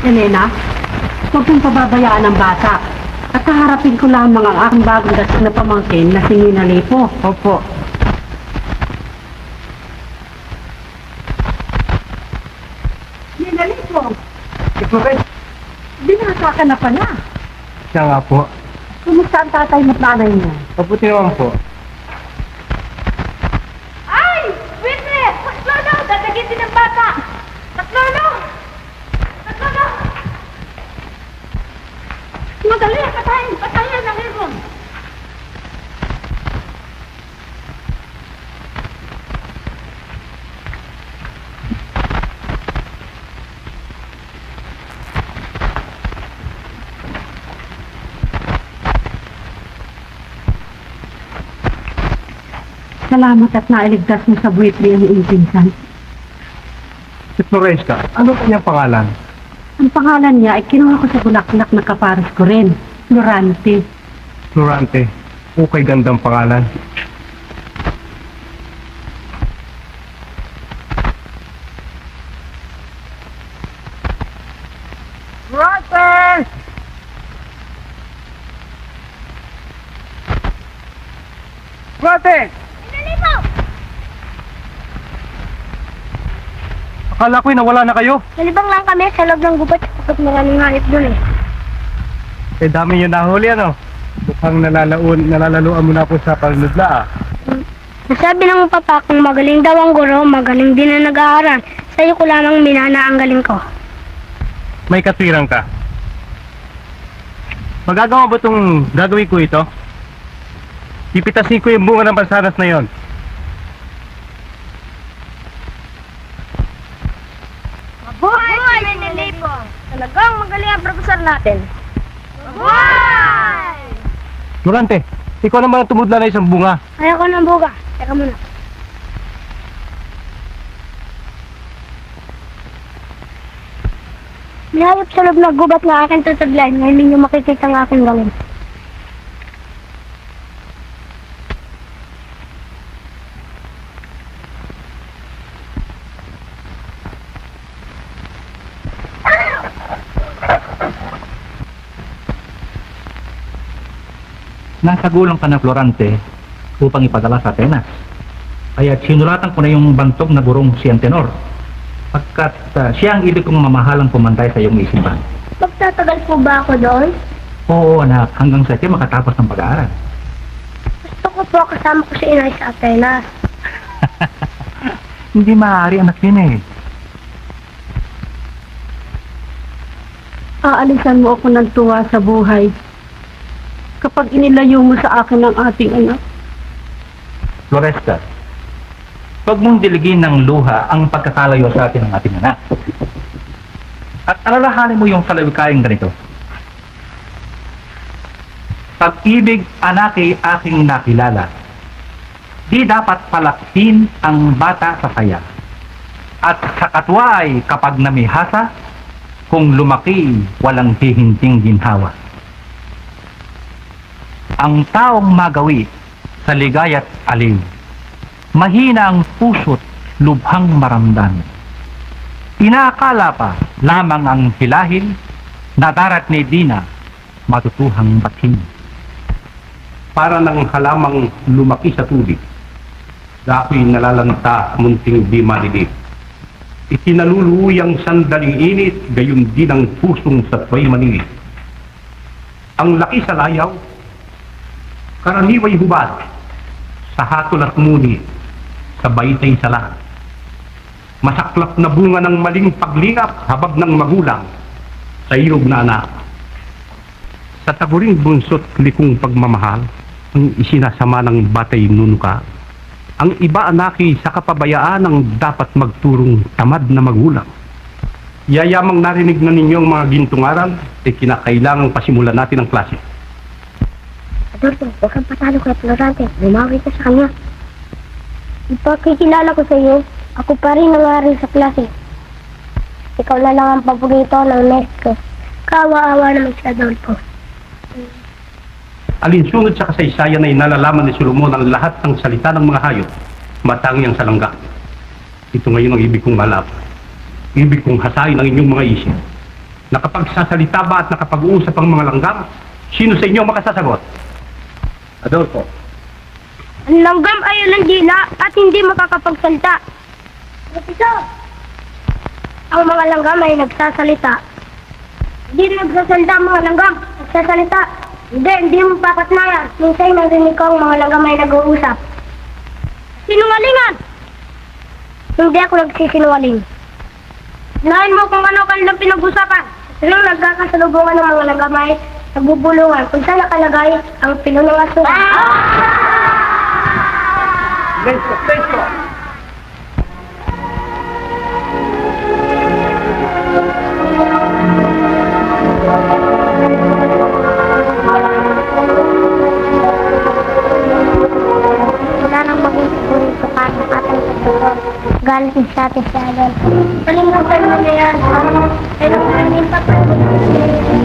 Elena, huwag mong pababayaan ang bata. At haharapin ko lamang ang aking bagong dating na pamangkin na si Nina Lipo. Opo. Nina Lipo, Ito rin. binata ka na pala. Siya nga po. Kumusta ang tatay mo't nanay niya? Mabuti naman po. Ay! Witness! Tatlolo! Dadagitin ng bata! Tatlolo! Tatlolo! Madali! Patayin! Patayin ang ibon! Salamat at nailigtas mo sa buwitli ang iyong pinsan. Si Floresca, ano kanyang pangalan? Ang pangalan niya ay kinuha ko sa bulaklak na kapares ko rin, Florante. Florante. Okay, gandang pangalan. Florante! Florante! Pinali mo! Akala ko'y nawala na kayo. Nalibang lang kami sa loob ng gubat kapag maraming hayop dun eh. Eh, dami nyo nahuli, ano? Mukhang nalalaluan mo na po sa panunodla, ah. Nasabi ng papa kung magaling daw ang guro, magaling din na nag-aaral. Sa'yo ko lamang minana ang galing ko. May katwirang ka. Magagawa ba itong gagawin ko ito? Pipitasin ko yung bunga ng bansanas na yon. Mabuhay si Menelipo! Talagang magaling ang profesor natin. Mabuhay! Durante, ikaw naman ang tumudla na isang bunga. Ayaw ko ng buga. Teka muna. May hayop sa loob na gubat na akin tutudlan. Ngayon ninyo makikita ang aking galing. Nasagulang ka na Florante upang ipadala sa Atenas. Kaya sinulatan ko na yung bantog na gurong si Antenor. Pagkat siya ang ibig kong mamahalang pumantay sa iyong isipan. Magtatagal po ba ako doon? Oo anak, hanggang sa siya makatapos ng pag-aaral. Gusto ko po kasama ko si inay sa Atenas. Hindi maaari anak yun eh. Aalisan mo ako ng tuwa sa buhay kapag inilayo mo sa akin ang ating anak. Floresca, huwag mong diligin ng luha ang pagkakalayo sa atin ng ating anak. At alalahanin mo yung salawikayang ganito. Pag-ibig anaki aking nakilala, di dapat palaksin ang bata sa saya. At sa katwa ay kapag namihasa, kung lumaki walang hihinting ginhawa. Ang taong magawi sa ligaya't aliw, mahina ang puso't lubhang maramdam. Inaakala pa lamang ang hilahil na darat ni Dina matutuhang batin. Para ng halamang lumaki sa tubig, dako'y nalalanta munting di malilip. Itinaluluyang sandaling init, gayon din ang pusong sa tuwa'y manilit. Ang laki sa layaw, karaniway hubad, sa hatol at muni, sa baytay sa lahat. Masaklap na bunga ng maling paglingap, habag ng magulang, sa iyog na anak. Sa taguring bunso't likong pagmamahal, ang isinasama ng batay nunuka, ang iba anaki sa kapabayaan ang dapat magturong tamad na magulang. Yayamang narinig na ninyo ang mga gintungaran, ay kinakailangang pasimulan natin ang klase. Adolfo, huwag kang patalo kay Florante. Bumawi ka sa kanya. Ipakikilala ko sa iyo, ako pa rin nangaral sa klase. Ikaw na lang ang paborito ng nest ko. Kawa-awa naman si Adolfo. Alinsunod sa kasaysayan ay nalalaman ni Solomon ang lahat ng salita ng mga hayop, matangi ang salangga. Ito ngayon ang ibig kong malap. Ibig kong hasain ang inyong mga isip. Nakapagsasalita ba at nakapag-uusap ang mga langgam? Sino sa inyo ang makasasagot? Adolfo. Ang langgam ay walang dila at hindi makakapagsalita. Profesor! Ang mga langgam ay nagsasalita. Hindi nagsasalita ang mga langgam. Nagsasalita. Hindi mo papatnayan. Minsan narinig ko ang mga langgam ay nag-uusap. Sinungalingan! Hindi ako nagsisinungaling. Nahin mo kung ano kanilang pinag-usapan. Sila nagkakasalubungan ng mga langgam ay nagbubulungan. Kung saan nakalagay ang pilo ng aso. Silencio! Wala nang maging siguro ito para ng ating kasusunod. Galit sa atin sa agad. Kalimutan mo na yan. Ay nang maraming papalagay.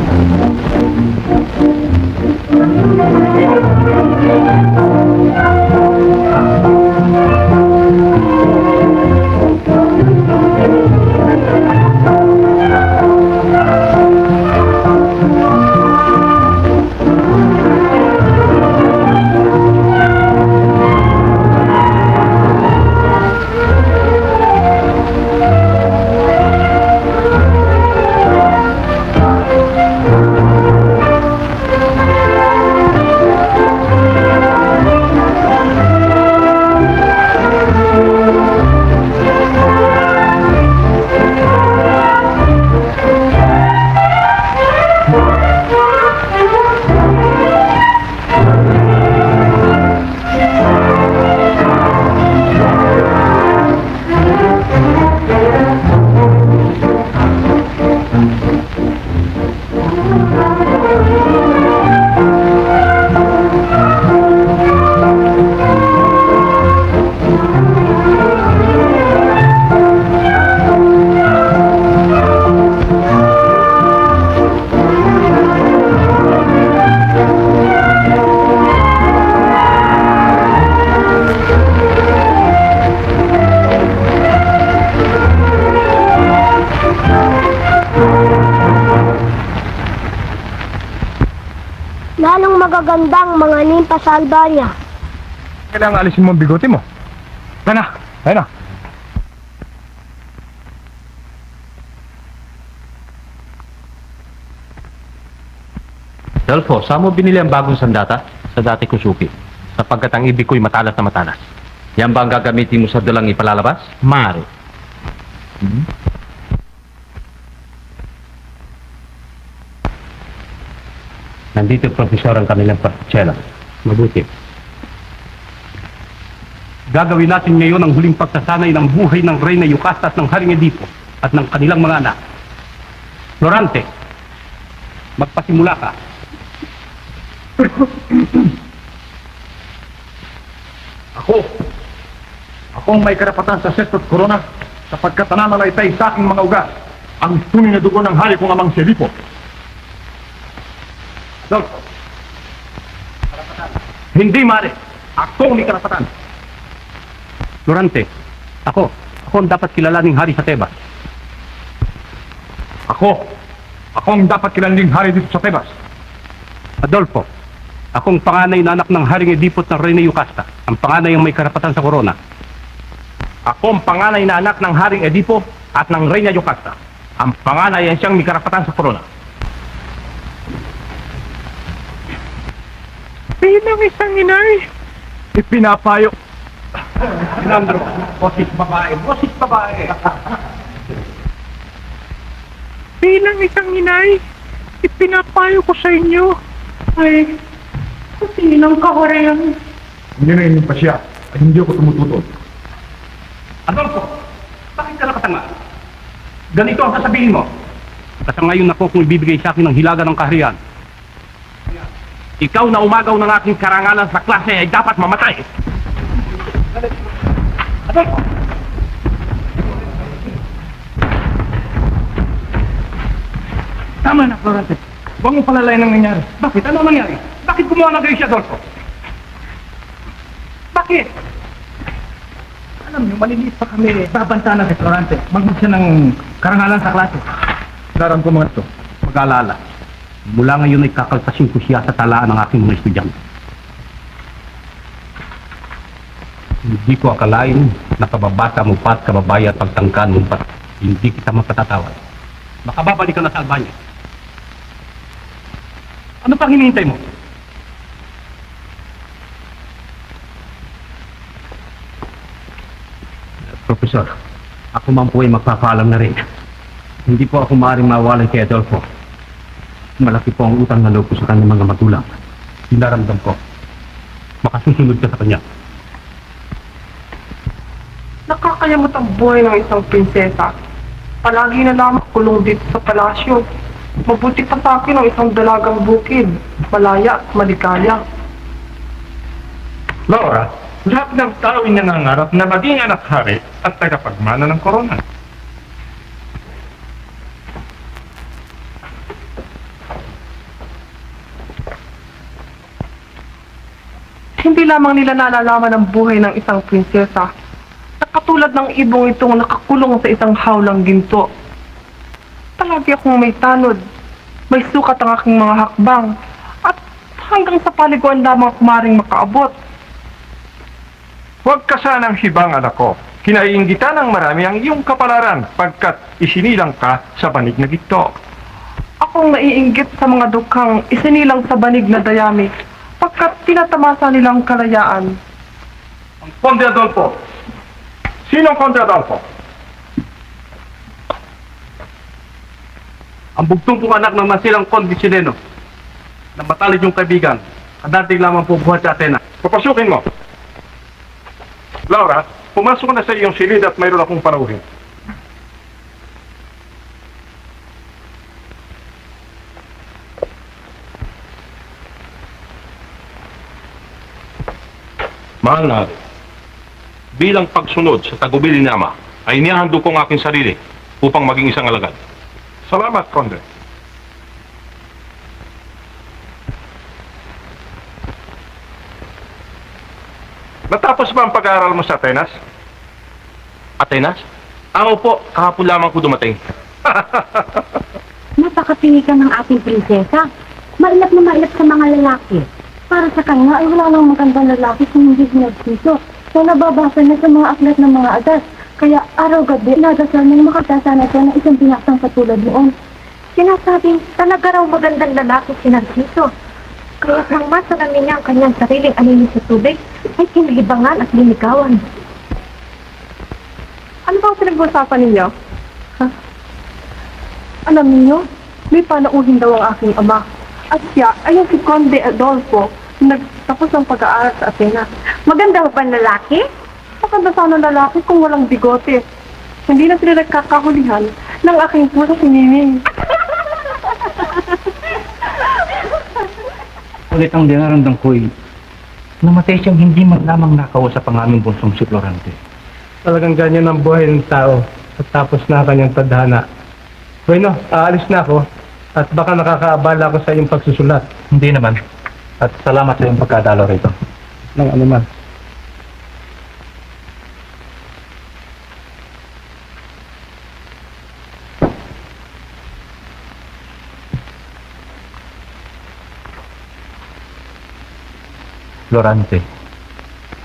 Lalong magagandang mga nimpa sa Albania. Kailangan alisin mo ang bigote mo. Tayo na. Adolfo, saan mo binili ang bagong sandata? Sa dati ko suki. Sapagkat ang ibig ko'y matalas na matalas. Yan ba ang gagamitin mo sa dalang ipalalabas? Mare. Nandito, Profesor, ang kanilang partitsela. Mabuti. Gagawin natin ngayon ang huling pagsasanay ng buhay ng Reyna Yocasta at ng Haring Edipo at ng kanilang mga anak. Florante, magpasimula ka. Ako ang may karapatan sa Sesto at Corona sapagkat nananalaytay sa aking mga ugat ang tunay na dugo ng hari kong amang si Edipo. Adolfo, hindi, mare. Ako ang may karapatan. Florante, ako ang dapat kilalaning hari sa Tebas. Ako ang dapat kilaling hari dito sa Tebas. Adolfo, akong panganay na anak ng Haring Edipo at ng Reyna Yocasta. Ang panganay ang may karapatan sa korona. Ako ang panganay na anak ng Haring Edipo at ng Reyna Yocasta. Ang panganay ay siyang may karapatan sa Corona. Bilang isang inay, ipinapayo. Leandro, bosis babae. Bilang isang inay, ipinapayo ko sa inyo. Ay, sinang kahorehan. Hindi na inyong pasya at hindi ako tumututol. Adolfo, bakit ka nakatanga? Ganito ang sasabihin mo. Kasi ngayon ako kung ibibigay sa akin ng hilaga ng kaharian. Ikaw na umagaw ng aking karangalan sa klase ay dapat mamatay. Adolfo! Tama na, Florante. Huwag mo palalayan ang nangyari. Bakit? Ano nangyari? Bakit gumawa ng gayon si Adolfo? Bakit? Alam niyo, maliliit pa kami. Babanta na si Florante. Magmag siya ng karangalan sa klase. Nararamdaman ito. Mag-alala. Mula ngayon ay kakaltasin ko siya sa talaan ng aking mga estudyante. Hindi ko akalain na kababata mo pa at kababaya at pagtangkan mo pa. Hindi kita mapatatawad. Makababalik ka na sa Albania. Ano pang hinihintay mo? Profesor, ako man po ay magpapaalam na rin. Hindi po ako maaaring mawalay kay Adolfo. Malaki po ang utang na loob ko sa kanyang mga magulang. Dinaramdam ko. Makasusunod ka sa kanya. Nakakayamot ang buhay ng isang prinsesa. Palagi na lamang kulong dito sa palasyo. Mabuti pa sa akin ang isang dalagang bukid. Malaya at maligaya. Laura, lahat ng tao ay nangangarap na maging anak hari at tagapagmana ng korona. Hindi lamang nila nalalaman ang buhay ng isang prinsesa na katulad ng ibong itong nakakulong sa isang hawlang ginto. Palagi akong may tanod, may sukat ang aking mga hakbang, at hanggang sa paliguan lamang ako maring makaabot. Huwag ka sanang hibang, anak ko. Kinaiinggitan ng marami ang iyong kapalaran pagkat isinilang ka sa banig na gito. Akong naiinggit sa mga dukhang isinilang sa banig na dayami, pagkat tinatamasa nilang kalayaan. Ang Conde Adolfo. Sino ang Conde Adolfo? Ang bugtong pong anak ng masilang Conde Chileno na matalid yung kaibigan. Kadating lamang po buhat sa Athena. Papasukin mo. Laura, pumasok na sa iyong silid at mayroon akong panuhin. Mahal na hari, bilang pagsunod sa tagubilin ni Ama, ay inihandog ko ang aking sarili upang maging isang alagad. Salamat, Conde. Natapos ba ang pag-aaral mo sa Atenas? Atenas? Ako po, kahapon lamang ko dumating. Napakapili ka ng ating prinsesa. Mailap na mailap sa mga lalaki. Para sa kanya ay wala lang magandang lalaki kung hindi pinagsito. So nababasa na sa mga aklat ng mga adas. Kaya araw-gabi, nadasal niyang makasasana siya ng isang binaksang katulad noon. Sinasabing talaga raw magandang lalaki si Narciso. Kaya nang masalamin niya ang kanyang sariling alinis sa tubig, ay kinilibangan at linigawan. Ano ba ang pinag-usapan ninyo? Alam niyo, may panauhin daw ang aking ama. At siya ay yung si Conde Adolfo na nagtapos ng pag-aaral sa Athena. Maganda ba ang lalaki? Maganda sana lalaki kung walang bigote. Hindi na sila nagkakahulihan ng aking puso si Miming. Ulit ang dinaramdam ko ay namatay siyang hindi man lamang nakausap ang aming bunsong si Florante. Talagang ganyan ang buhay ng tao at tapos na kanyang tadhana. Bueno, aalis na ako at baka nakakaabala ako sa iyong pagsusulat. Hindi naman. At salamat sa iyong pagkadalo rito. Nang anuman. Florante,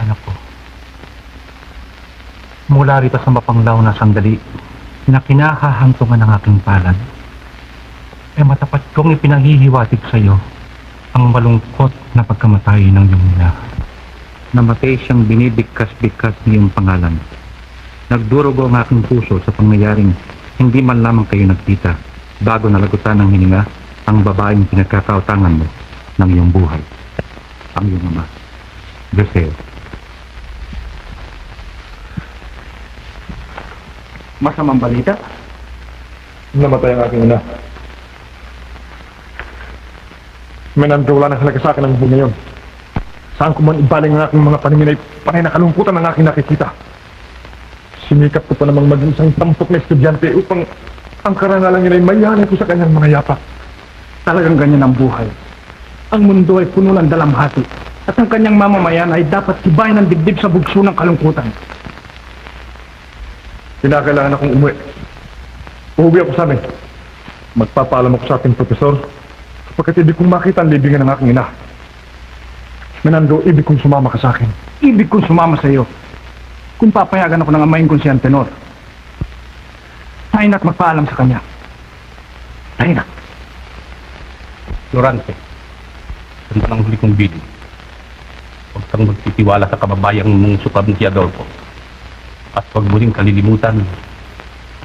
anak ko. Mula rito sa mapanglaw na sandali na kinakahantungan ng aking palad, ay matapat kong ipinanghihiwatig sa iyo ang malungkot na pagkamatay ng iyong ina. Namatay siyang binibigkas-bigkas niyong pangalan. Nagdurugo ang aking puso sa pangyayaring hindi man lamang kayo nagkita bago nalagutan ng hininga ang babaeng pinagkakautangan mo ng iyong buhay. Ang iyong ama, Joseo. Masamang balita? Namatay ang aking ina. May nandula na halaga sa akin ang buhay ngayon. Saan ko man ibaling ang aking mga paningin ay panay na kalungkutan ang aking nakikita. Sinikap ko pa namang maging isang tampok na estudyante upang ang karangalan niya ay mayanan ko sa kanyang mga yapak. Talagang ganyan ang buhay. Ang mundo ay puno ng dalamhati at ang kanyang mamamayan ay dapat tibayan ng dibdib sa bugso ng kalungkutan. Kinakailangan akong umuwi. Uuwi ako sa amin. Magpapaalam ako sa ating profesor kapagkat ibig kong makita ang libingan ng aking ina. Menando, ibig kong sumama ka sa akin. Ibig kong sumama sa iyo. Kung papayagan ako ng amayin kong si Antenor. Tayo na't magpaalam sa kanya. Tayo na. Florante, ganda ng huli kong bilin. Huwag kang magtitiwala sa kababayang mong sukab ni Adolfo. At huwag mo rin kalilimutan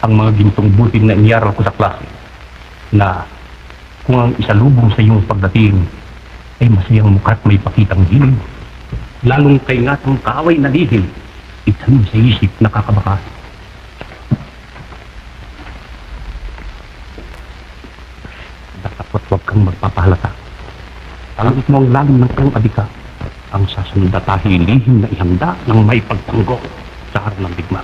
ang mga gintong butin na iniaral ko sa klase na kung ang isalubong sa iyong pagdating ay masayang mukha't may pakitang hilig, lalong kaingatang kaaway na lihim, itanim sa isip na kakabakas. Dapat huwag kang magpapahalata. Alamit mo ang lalim ng iyong adika, ang sasunod na tahi lihim na ihanda ng may pagtanggo sa harap ng bigma.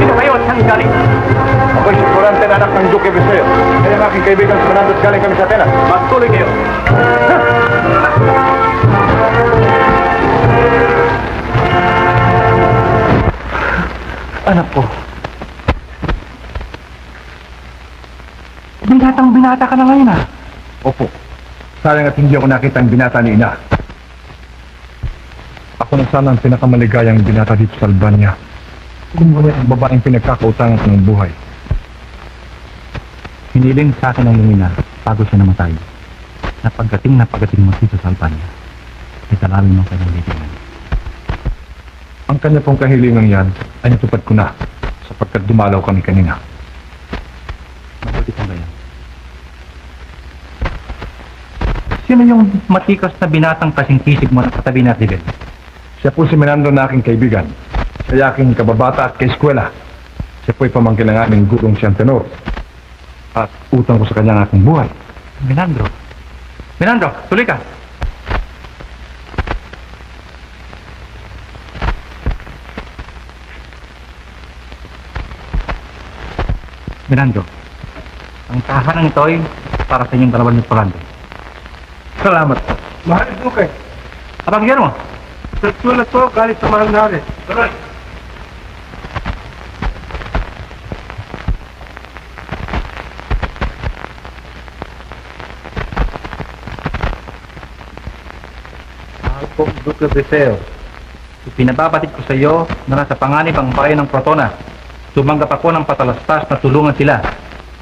Sino kayo at saan galing? Ako'y si Florante na anak ng Duque Viseo. Kaya ang aking kaibigan si Menando at galing kami sa Atenas. Magtuloy kayo. Anak ko. Binatang-binata ka na ngayon ah. Opo. Sayang at hindi ako nakita ang binata ni ina. Ako na sana ang pinakamaligayang binata dito sa Albania. Kung wala ang babaeng pinagkakautangan ko ng buhay. Hiniling sa akin ng lumina bago siya namatay. Napagating mo dito sa Albania. Italawin mo kanyang libingan. Ang kanya pong kahilingan yan ay natupad ko na sapagkat dumalaw kami kanina. Mabuti kang ganyan. Sino yung matikas na binatang kasing-kisig mo na katabi natin? Siya po si Menando na aking kaibigan. Siya aking kababata at kaeskwela. Siya po'y pamangkin ng aming gurong si Antenor. At utang ko sa kanya ang aking buhay. Menandro. Menandro, tuloy ka. Menandro, ang tahanan ito ay para sa inyong dalawa ni Florante. Salamat po. Mahal Duque. Abang yan mo? Sulat po, galit sa mahal na rin. Tuloy. Mahal pong Duque Viseo, ipinababatid ko sa iyo na nasa panganib ang bayan ng Crotona. Tumanggap ako ng patalastas na tulungan sila.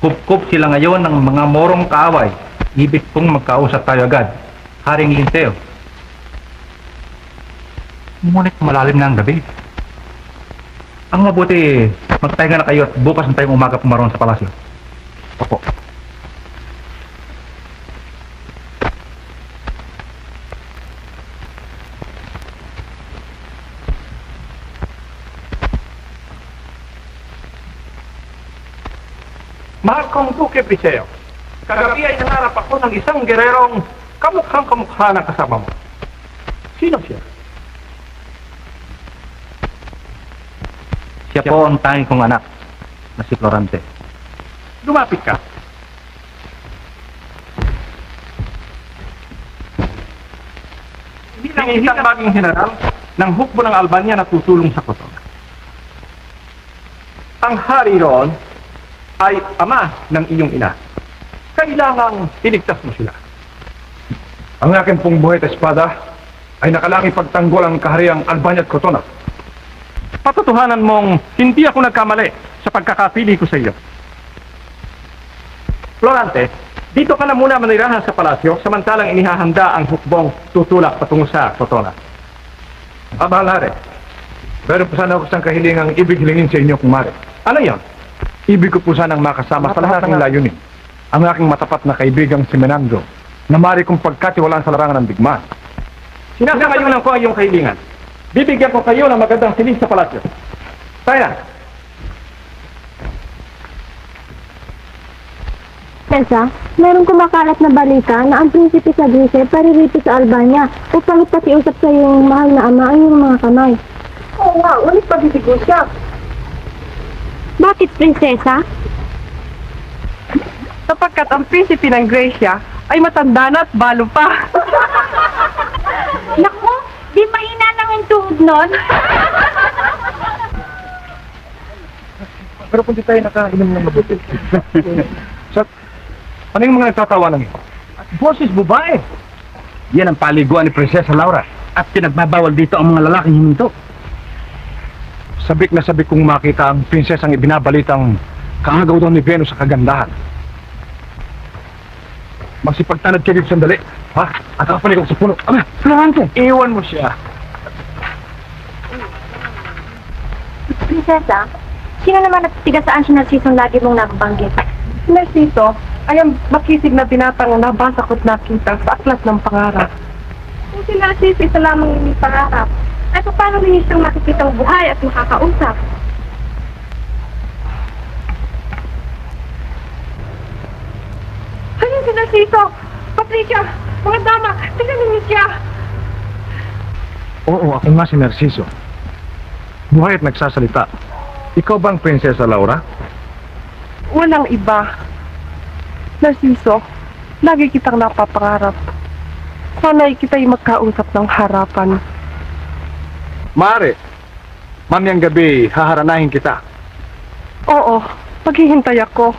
Kup-kup sila ngayon ng mga morong kaaway. Ibig kong magkausap tayo agad. Haring Linceo. Ngunit malalim na ang gabi. Ang mabuti, magpahinga na kayo at bukas na tayong umaga pumaroon sa palasyo. Opo. Mahal kong Duque Viseo, kagabi ay nangarap ako ng isang gererong kamukhang-kamukha ng kasama mo. Sino siya? Siya po ang tanging kong anak na si Florante. Lumapit ka. Bilang isang baging general ng hukbo ng Albania na tutulong sa Koton. Ang hari roon ay ama ng iyong ina. Kailangang iligtas mo sila. Ang aking pong buhay at espada ay nakalangi pagtanggol ang kahariang Albania at Crotona. Patutuhanan mong hindi ako nagkamali sa pagkakapili ko sa iyo. Florante, dito ka na muna manirahan sa palasyo samantalang inihahanda ang hukbong tutulak patungo sa Crotona. Mahal Hari, meron po sana ako isang kahilingang ibig hilingin sa inyo, kumare. Ano yon? Ibig ko po sanang makasama sa lahat ng layunin ang aking matapat na kaibigang si Menando na mari kong pagkatiwalaan sa larangan ng digmaan. Sinasangayunan ko ang iyong kahilingan. Bibigyan ko kayo ng magandang silid sa palasyo. Tayo na. Tessa, merong kumakalat na balita na ang prinsipe sa Greece paririto sa Albania upang ipatiusap sa iyong mahal na ama ang iyong mga kamay. Oo nga, ulit pabibigo siya. Bakit, prinsesa? Sapagkat ang prinsipe ng Gracia ay matanda na at balo pa. Naku, di mahina lang ang tuhod nun. Pero kung di tayo nakainom ng mabuti. Sa, ano yung mga nagtatawanan niyo? Boses babae. Yan ang paliguan ni Prinsesa Laura. At pinagbabawal dito ang mga lalaking huminto. Sabik na sabik kong makita ang prinsesang ibinabalitang kaagaw daw ni Venus sa kagandahan. Magsipagtanad kayo dito sandali. Ha? At kapanig ako sa puno. Aba, Florante! Iwan mo siya. Prinsesa, sino naman nagtiga saan si Narcisong lagi mong nababanggit? Si Narciso ay ang makisig na binatang nabasa ko't nakita sa aklat ng pangarap. Kung si Narciso isa lamang yung pangarap, ay paano rin siyang makikitang buhay at makakausap? Ayun si Narciso! Patricia! Mga dama! Tignan niyo siya! Oo, ako nga si Narciso. Buhay at nagsasalita. Ikaw bang Prinsesa Laura? Walang iba. Narciso, lagi kitang napapangarap. Sana'y kita'y magkausap ng harapan. Mare, mamayang gabi haharanahin kita. Oo, maghihintay ako.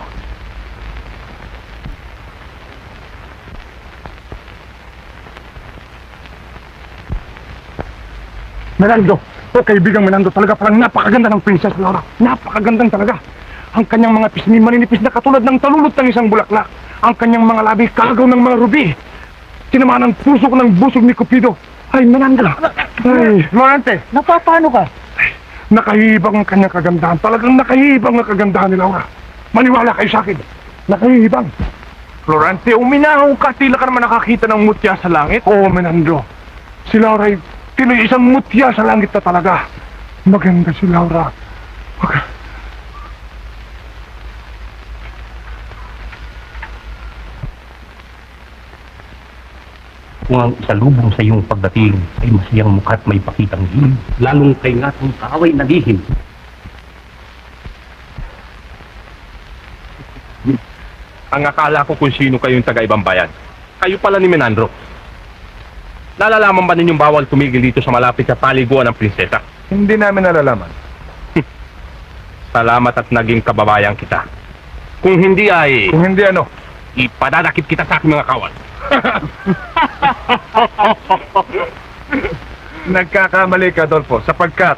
Menando, kaibigang Menando, talaga parang napakaganda ng Prinsesa Laura. Napakagandang talaga. Ang kanyang mga pisngi maninipis na katulad ng talulot ng isang bulaklak. Ang kanyang mga labi kagaw ng mga rubi. Tinamaan ang puso ko ng busog ni Cupido. Ay, Menando. Ay, Florante, napapano ka? nakahibang ang kanyang kagandahan. Talagang nakahibang ang kagandahan ni Laura. Maniwala kayo sa akin. Nakahibang. Florante, uminahong ka. Tila ka naman nakakita ng mutya sa langit. Oo, Menando. Si Laura ay tinoy isang mutya sa langit na talaga. Maganda si Laura. Kung ang isalubong sa iyong pagdating ay masayang mukha at may pakitang hilig, lalong kay nga kung kaaway nagihim. Ang akala ko kung sino kayong taga-ibang bayan. Kayo pala ni Menandro. Nalalaman ba ninyong bawal tumigil dito sa malapit sa paliguan ng prinsesa? Hindi namin nalalaman. Salamat at naging kababayan kita. Kung hindi ay, Kung hindi ano, ipadadakip kita sa aking mga kawal. nagkakamali ka, Adolfo, sapagkat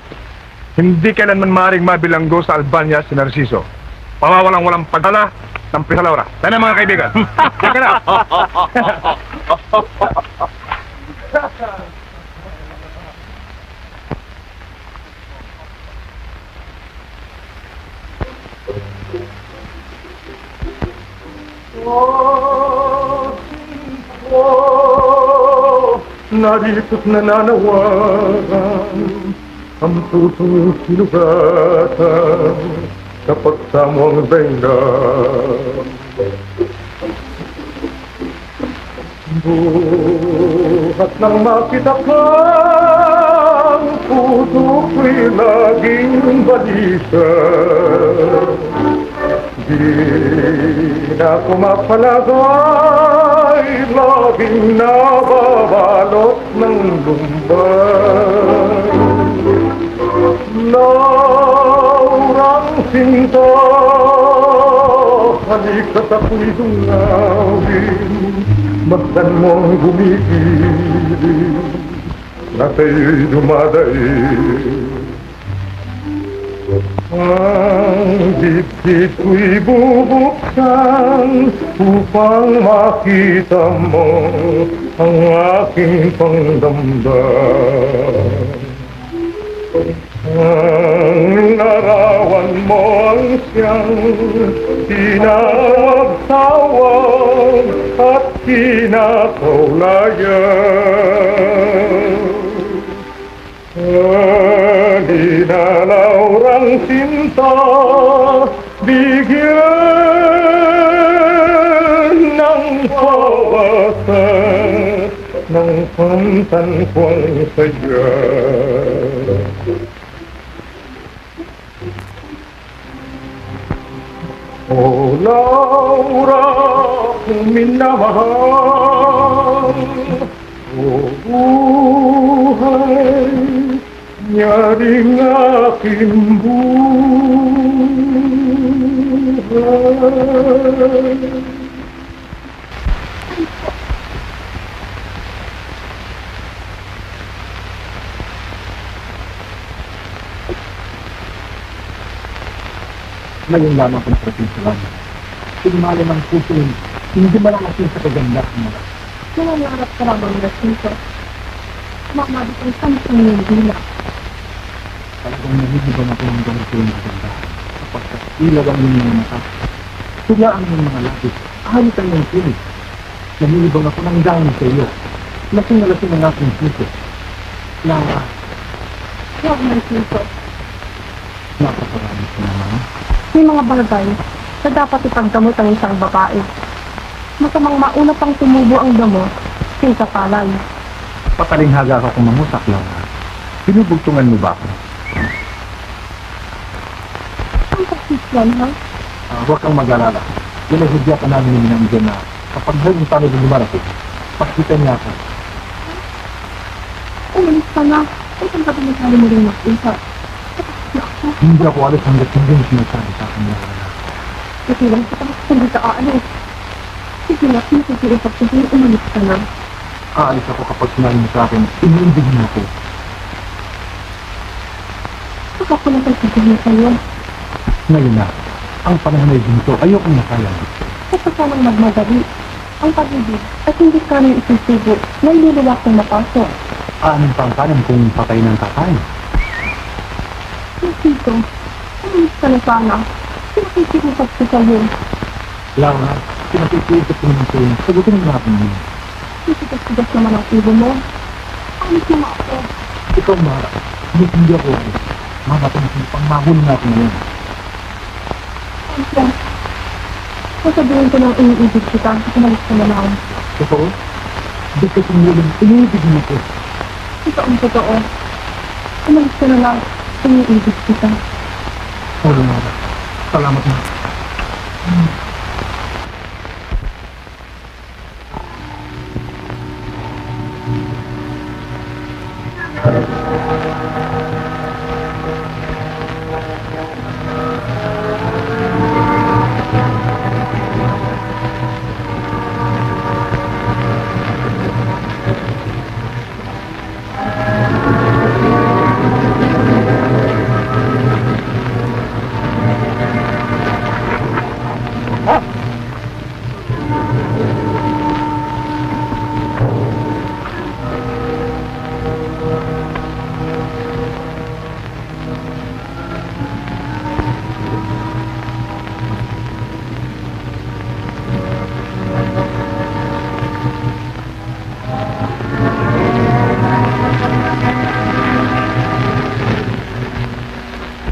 hindi kailanman maaaring mabilanggo sa Albania si Narciso. Pawawalang-walang pagdala ng Prinsesa Laura. Tayo na mga kaibigan. Teka na. Narito't nananawagan ang pusong sinugatan kapag samo ang benga. Buhat nang makita ka, ang puso ko'y laging balisa. Di na ako mapalagay, laging nababalot ng lumbay. Laurang sinta, halikat ako'y dungawin, magdan mong gumigilin, na sa'yo'y dumadaig. Ang dibdib ko'y bubuksan upang makita mo ang aking pangdamdam. Ang larawan mo ang siyang tinatawag at kinakaulayan. Halina Laurang sinta, bigyan ng pawasa ng pantan kong saya. Laura, kung minamahal, o buhay, nyaring aking buhay. Ngayon lamang kung parating sa langit. Tingmali ng puso yun, hindi malalaking sa kagandahan mo. Nangangarap ka lang ng Narciso. Makamabit ang samsang ng dila. Talagang nahihibang ako ng ganito yung kagandahan. Sapagkat ilaw ang inyong mga mata. Tula ang inyong mga lapis. Halit ang iyong pinig. Nahihibang ako ng dahil sa iyo. Lasing na lasing ang aking puso. Laura, Huwag Narciso. napakarami ko naman. May mga bagay na dapat ipagdamot ang isang babae. Masamang mauna pang tumubo ang damo kaysa palay. Patalinghaga ka kumamusak, Laura. Binubugtungan mo ba ako? Ang pasisyan, ha? Huwag kang mag-alala. Pinahidya ka namin ni Minang na kapag naging paano din lumarating, pakita niya ako. Umalis ka na. Ay, ang pagkamasali mo rin mag-isa. Hindi ako alis hanggat hindi mo sinasabi sa akin, Laura. Kasi lang kita hindi ka aalis. Sige na, sinasagiripag ko sa'yo, umalis ka na. Aalis ako kapag sinabi mo sa akin, iniindig mo ako. Baka ko lang sasabihin sa'yo. Ngayon na, ang panahon ay ginto, ayokong nakayang. Kasi sanang magmadali. Ang pag-ibig at hindi ka rin isusubo na ililiwak ng mapasok. Aanin pa ang kanin kung patay ng kakain. Narciso, umalis ka na sana. Sinakikipag ko sa'yo. Laura, pinakikita ko naman sa'yo, sagutin mo natin yun. Sisigas-sigas naman ang ibo mo. Alis naman ako. Ikaw, Mara, hindi ako alis. Mamatang pang mahuli na ako ngayon. Alis lang. Sasabihin ko ng iniibig kita. Umalis ka na lang. Totoo? Hindi ka tumulong, iniibig mo ko. Ito ang totoo. Umalis ka na lang. Iniibig kita. Oo, Mara. Salamat na.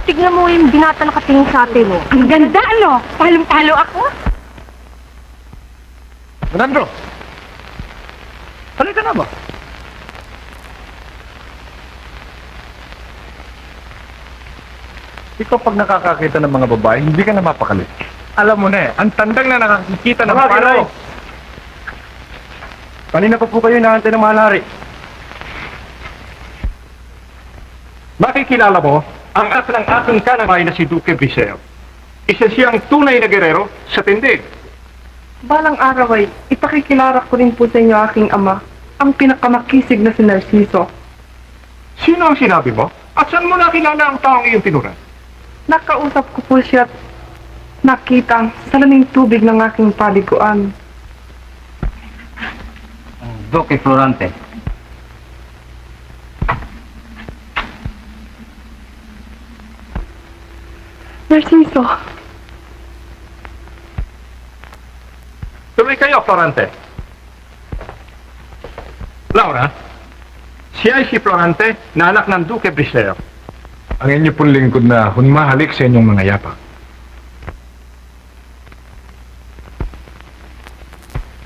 Tignan mo yung binata nakatingin sa atin mo. Ang ganda, ano? Palong-palo ako. Fernando! Halika na ba? Ikaw pag nakakakita ng mga babae, hindi ka na mapakali. Alam mo na ang tandang na nakakikita ng palay. Kanina pa po kayo inaantay ng mga lari. Makikilala mo ang ng aking kanamay na si Duque Viseo. Isa siyang tunay na gerero sa tindig. Balang araw ay ipakikilala ko rin po sa inyo aking ama, ang pinakamakisig na si Narciso. Sino ang sinabi mo? At saan mo nakilala ang taong iyong tinuran? Nakausap ko po siya at nakita sa laming tubig ng aking paliguan. Duque Florante. Narciso, Tuloy kayo, Florante. Laura, siya ay si Florante na anak ng Duque Viseo. Ang inyo pong lingkod na hunmahalik sa inyong mga yapak.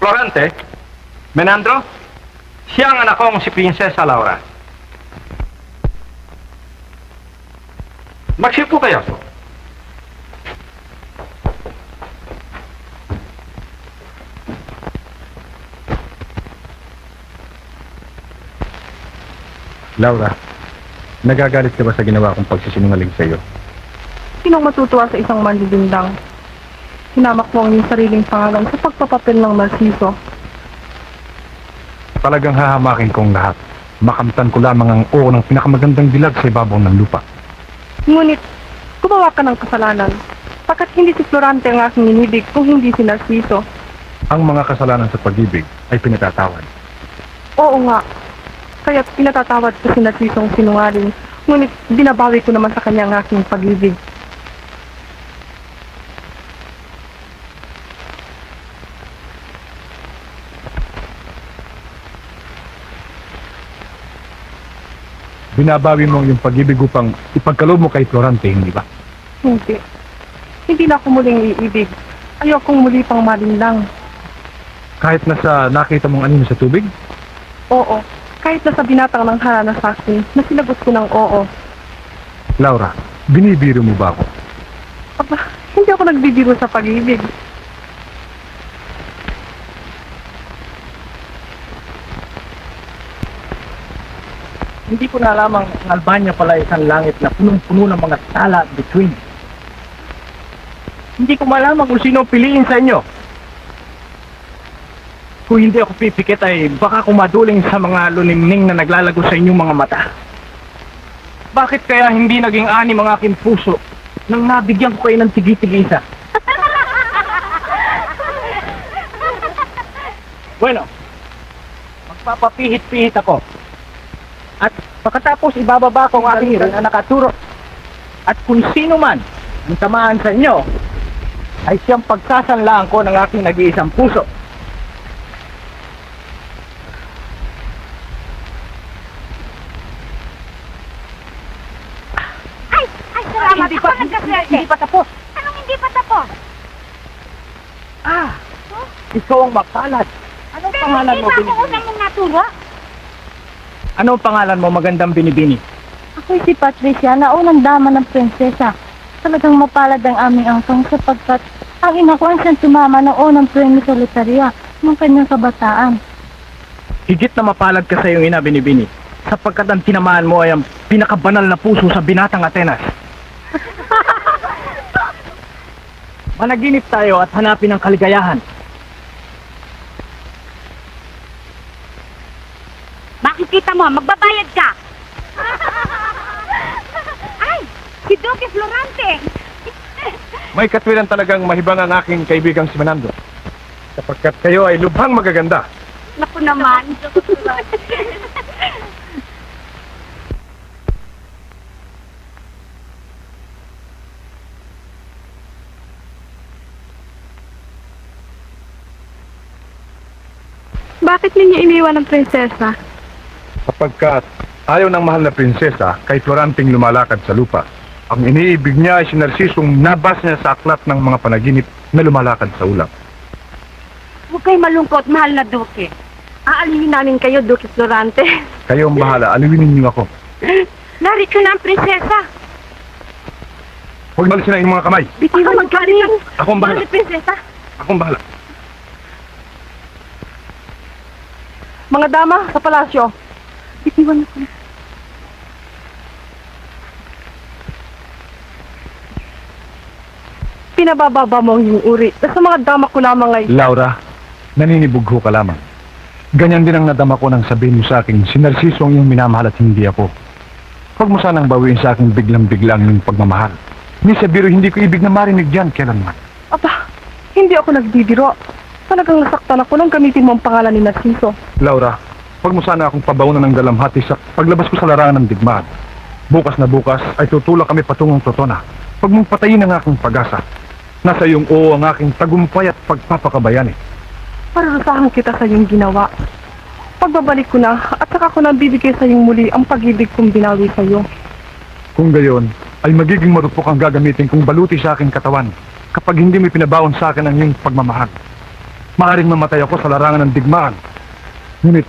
Florante, Menandro, siya ang anak kong si Prinsesa Laura. Magsipo kayo. Laura, nagagalit ka ba sa ginawa kong pagsisinungaling sa iyo? Sinong matutuwa sa isang manlilindang? Hinamak mo ang iyong sariling pangalan sa pagpapapel ng Narciso. Talagang hahamakin kong lahat. Makamtan ko lamang ang oo ng pinakamagandang dilag sa ibabaw ng lupa. Ngunit, gumawa ka ng kasalanan. Pagkat hindi si Florante ang aking inibig kung hindi si Narciso. Ang mga kasalanan sa pag-ibig ay pinatatawad. Oo nga. Kaya pinatatawad ko si Narciso ang sinungaling. Ngunit binabawi ko naman sa kanya ang aking pag-ibig. Binabawi mo ang iyong pag-ibig upang ipagkaloob mo kay Florante, hindi ba? Hindi. Hindi na ako muling iibig. Ayokong muli pang malinlang. Kahit nasa nakita mong anino sa tubig? Oo. Kahit nasa binatang ng harana sa akin, na sinagot ko ng oo. Laura, binibiro mo ba ako? Aba, hindi ako nagbibiro sa pag-ibig. Hindi ko na lamang ang Albania pala isang langit na punong-puno ng mga tala at bituin. Hindi ko malaman kung sino piliin sa inyo. Kung hindi ako pipikit ay baka kumaduling sa mga luningning na naglalago sa inyong mga mata. Bakit kaya hindi naging anim ang aking puso nang nabigyan ko kayo ng tigi-tigisa? Bueno, magpapapihit-pihit ako. At pagkatapos ibababa ko ang aking rin na nakaturo. At kung sino man ang tamaan sa inyo, ay siyang pagsasanlaan ko ng aking nag-iisang puso. Ay, salamat. Hindi Ako pa- nagkaswerte. Hindi pa tapos. Anong hindi pa tapos? Ikaw ang mapalad. Anong Pero pangalan hindi mo, ba ako Binibini? unang mong naturo? Anong pangalan mo, magandang Binibini? Ako'y si Patricia na unang dama ng prinsesa. Talagang mapalad ang aming angkang sapagkat ang ina ko ang siyang sumama ng unang premyo sa loterya ng kanyang kabataan. Higit na mapalad ka sa iyong ina, Binibini, sapagkat ang tinamaan mo ay ang pinakabanal na puso sa binatang Atenas. Managinip tayo at hanapin ang kaligayahan. Makikita mo, magbabayad ka. Ay, si Duque Florante. May katwiran talagang mahibang ang aking kaibigang si Menandro. Sapagkat kayo ay lubhang magaganda. Naku naman. Bakit ninyo iniwan ng prinsesa? Sapagkat ayaw ng mahal na prinsesa kay Floranting lumalakad sa lupa. Ang iniibig niya ay si Narcisong nabas niya sa aklat ng mga panaginip na lumalakad sa ulap. Huwag kayo malungkot, mahal na Duque. Aalinin namin kayo, Duque Florante. Kayo ang bahala, aliwinin niyo ako. Narito na ang prinsesa. Huwag malisin ang inyong mga kamay. Bitiwan mo kami. Ako ang bahala. Mahal na prinsesa. Ako ang bahala. Mga dama sa palasyo. Bitiwan mo kami. Pinabababa mo ang iyong uri. Sa mga dama ko lamang ay... Laura, naninibugho ka lamang. Ganyan din ang nadama ko nang sabihin mo sa akin, si Narciso ang iyong minamahal at hindi ako. Huwag mo sanang bawiin sa akin biglang-biglang yung pagmamahal. Ni sa biro, hindi ko ibig na marinig yan kailanman. Aba, hindi ako nagbibiro. Talagang nasaktan ako nang gamitin mo ang pangalan ni Narciso. Laura, huwag mo sana akong pabaunan ng dalamhati sa paglabas ko sa larangan ng digmaan. Bukas na bukas ay tutulak kami patungong Totona. Huwag mong patayin ang aking pag-asa. Nasa iyong oo ang aking tagumpay at pagpapakabayani. Parasahan kita sa iyong ginawa. Pagbabalik ko na at saka ko nabibigay sa iyong muli ang pag-ibig kong binawi sa iyo. Kung gayon, ay magiging marupok ang gagamitin kong baluti sa aking katawan kapag hindi may pinabaon sa akin ang iyong pagmamahal. Maaring mamatay ako sa larangan ng digmaan. Ngunit,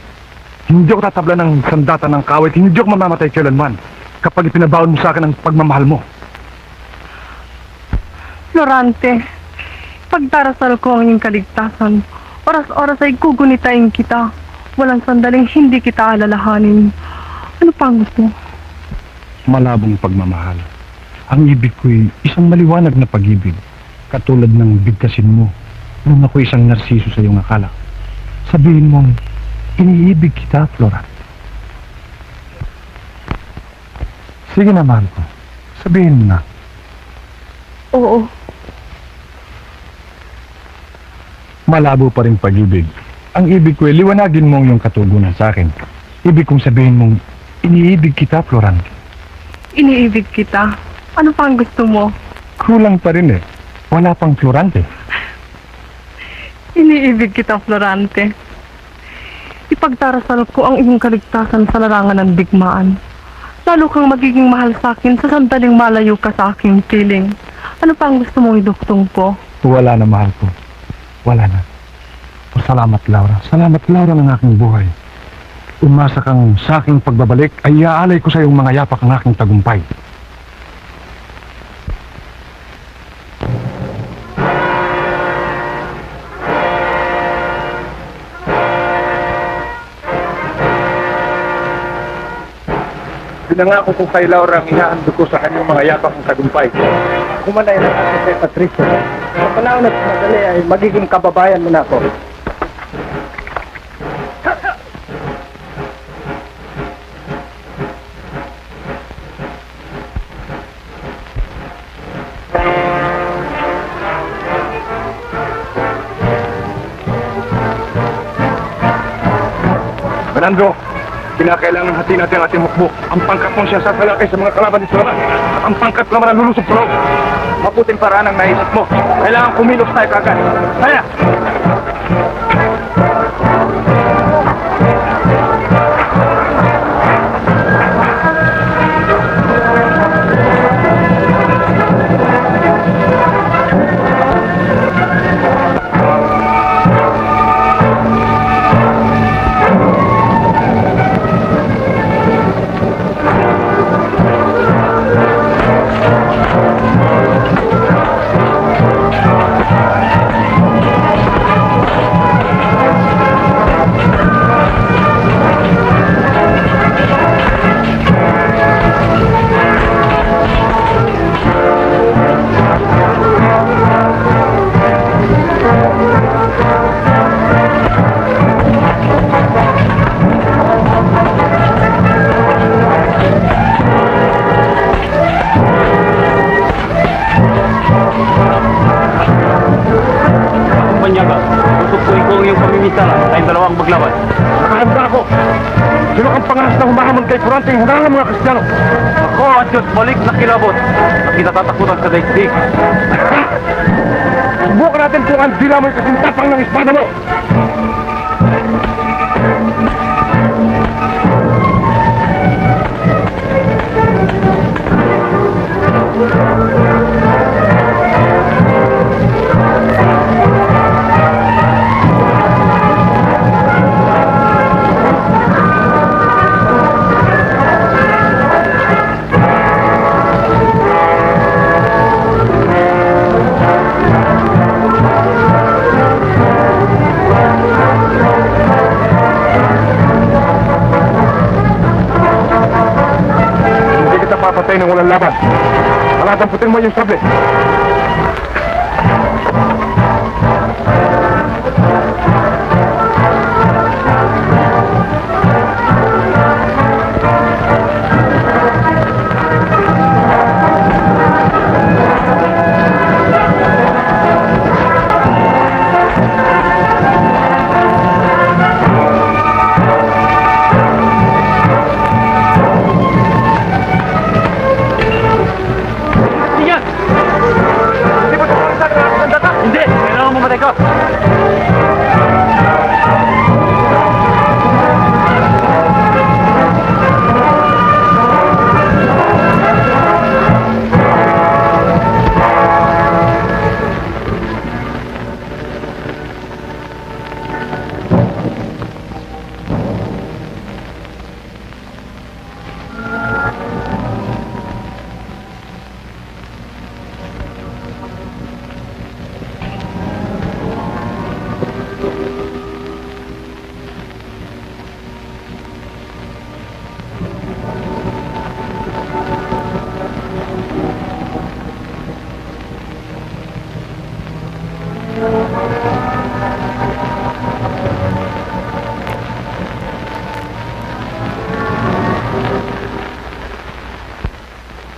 hindi ako tatabla ng sandata ng kawit, hindi ako mamamatay kailanman kapag ipinabaon mo sa akin ang pagmamahal mo. Florante, pagdarasal ko ang iyong kaligtasan. Oras-oras ay gugunitain kita. Walang sandaling hindi kita alalahanin. Ano pa ang gusto mo? Malabong pagmamahal. Ang ibig ko'y isang maliwanag na pag-ibig. Katulad ng bigkasin mo nung ako isang narsiso sa iyong akala. Sabihin mong, iniibig kita, Florante. Sige na, mahal ko. Sabihin mo na. Oo. Malabo pa rin pag-ibig. Ang ibig ko'y liwanagin mong yung katugunan sa akin. Ibig kong sabihin mong, iniibig kita, Florante. Iniibig kita. Ano pa ang gusto mo? Kulang pa rin eh. Wala pang Florante. Iniibig kita, Florante. Ipagdarasal ko ang iyong kaligtasan sa larangan ng digmaan. Lalo kang magiging mahal sa akin sa sandaling malayo ka sa aking piling. Ano pa ang gusto mong iduktong ko? Wala na, mahal ko. Wala na. O, salamat, Laura. Salamat, Laura, ng aking buhay. Umasa kang sa aking pagbabalik ay iaalay ko sa iyong mga yapak ang aking tagumpay. Pinangako ko kay Laura ang inahandog ko sa kanyang mga yapak ng tagumpay. Kumanay na ako kay Patricio. Sa panahon at madali ay magiging kababayan mo na ako. Fernando, kinakailangan hati natin ang ating mukbok. Ang pangkat mo siya sasalakay sa mga kalaban ni Sulaman. At ang pangkat naman ang lulusog sa loob. Mabuting paraan ang naisip mo. Kailangan kumilos tayo kagad. Kaya! Maglaban. Nakahanda ako. Sino kang pangalas na humahamon kay Florante yung handa ng mga Kristiyano? Ako at Diyos balik na kilabot at kinatatakutan sa daigdig. Subukan natin kung ang dila mo'y kasintapang ng espada mo. Papatay ng walang laban. Palatamputin mo yung sable.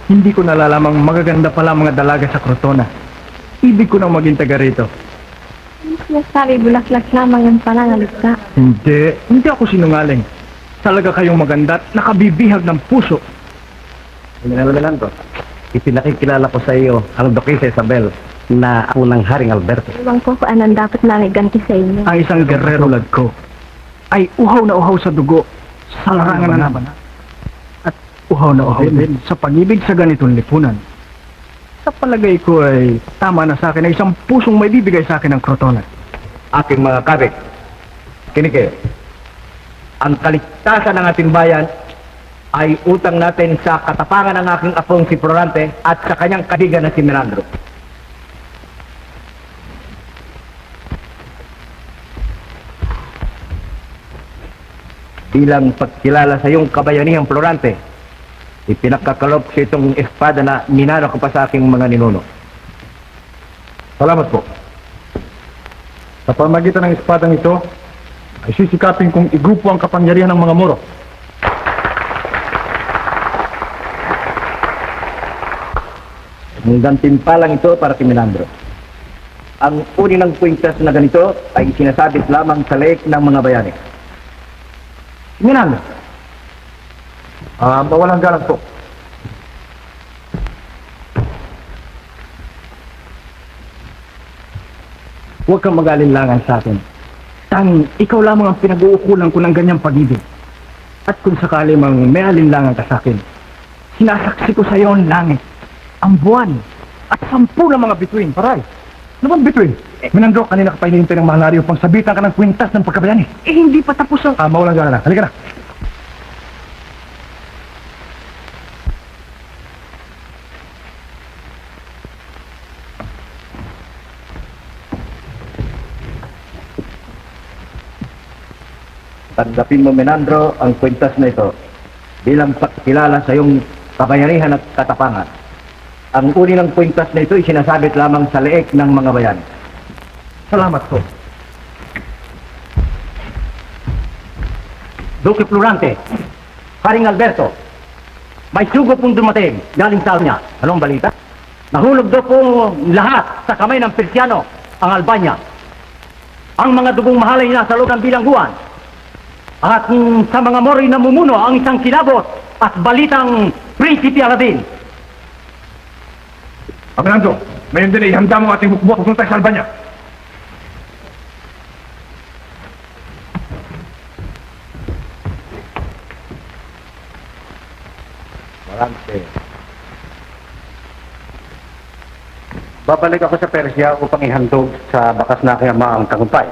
Hindi ko nalalamang magaganda pala mga dalaga sa Crotona. Ibig ko nang maging taga rito. Sinasabi, bulaklak lamang yung panangalit ka. Hindi ako sinungaling. Talaga kayong maganda at nakabibihag ng puso. Minalaman ko, ipinakikilala ko sa iyo ang Duquesa Isabel na ako ng Haring Alberto. Iwan ko kung anong dapat namin ganti sa inyo. Ang isang guerrero lad ko ay uhaw na uhaw sa dugo sa larangan ng laban. At uhaw na uhaw din sa pag-ibig sa ganitong lipunan. Sa palagay ko ay tama na sa akin na isang pusong may bibigay sa akin ng Crotona. Aking mga kabig, kinike, ang kaligtasan ng ating bayan ay utang natin sa katapangan ng aking apong si Florante at sa kanyang kaibigan na si Mirandro. Bilang pagkilala sa iyong kabayanihang Florante, ipinakakalop sa itong espada na minana ko pa sa aking mga ninuno. Salamat po. Sa pamagitan ng espadang ito, ay sisikapin kong igrupo ang kapangyarihan ng mga Moro. Ang gantimpalang ito para kay Mirandro. Ang uninang kwintas na ganito ay sinasabit lamang sa leeg ng mga bayani. Mirandro, Mawalang galang po. Huwag kang mag-alinlangan sa akin. Tanging, ikaw lamang ang pinag-uukulan ko ng ganyang pag-ibig. At kung sakali mang may alinlangan ka sa akin, sinasaksi ko sa iyo ang langit, ang buwan, at 10 ng mga bituin. Aray, ano bang bituin? Minandro, kanina ka pa hinihintay ng mahal na upang sabitan ka ng kwintas ng pagkabayani. Hindi pa tapos ang... Mawalang galang na. Halika na. tanggapin mo, Menandro, ang kwintas na ito bilang pagkilala sa iyong kabayanihan at katapangan. Ang uninang kwintas na ito ay sinasabit lamang sa leeg ng mga bayan. Salamat po. Duque Florante, Haring Alberto, may sugo pong dumating galing sa niya. Anong balita? Nahulog daw po lahat sa kamay ng Persiano ang Albania. Ang mga dugong mahalay na sa loob ng bilangguan. At sa mga Moro'y namumuno ang isang kilabot at balitang Prinsipe Aladin. Aminando, mayon din ay ihanda mo ating hukbo kung tayo sa Albania. Marante. Babalik ako sa Persia upang ihandog sa bakas na aking ama ang tagumpay.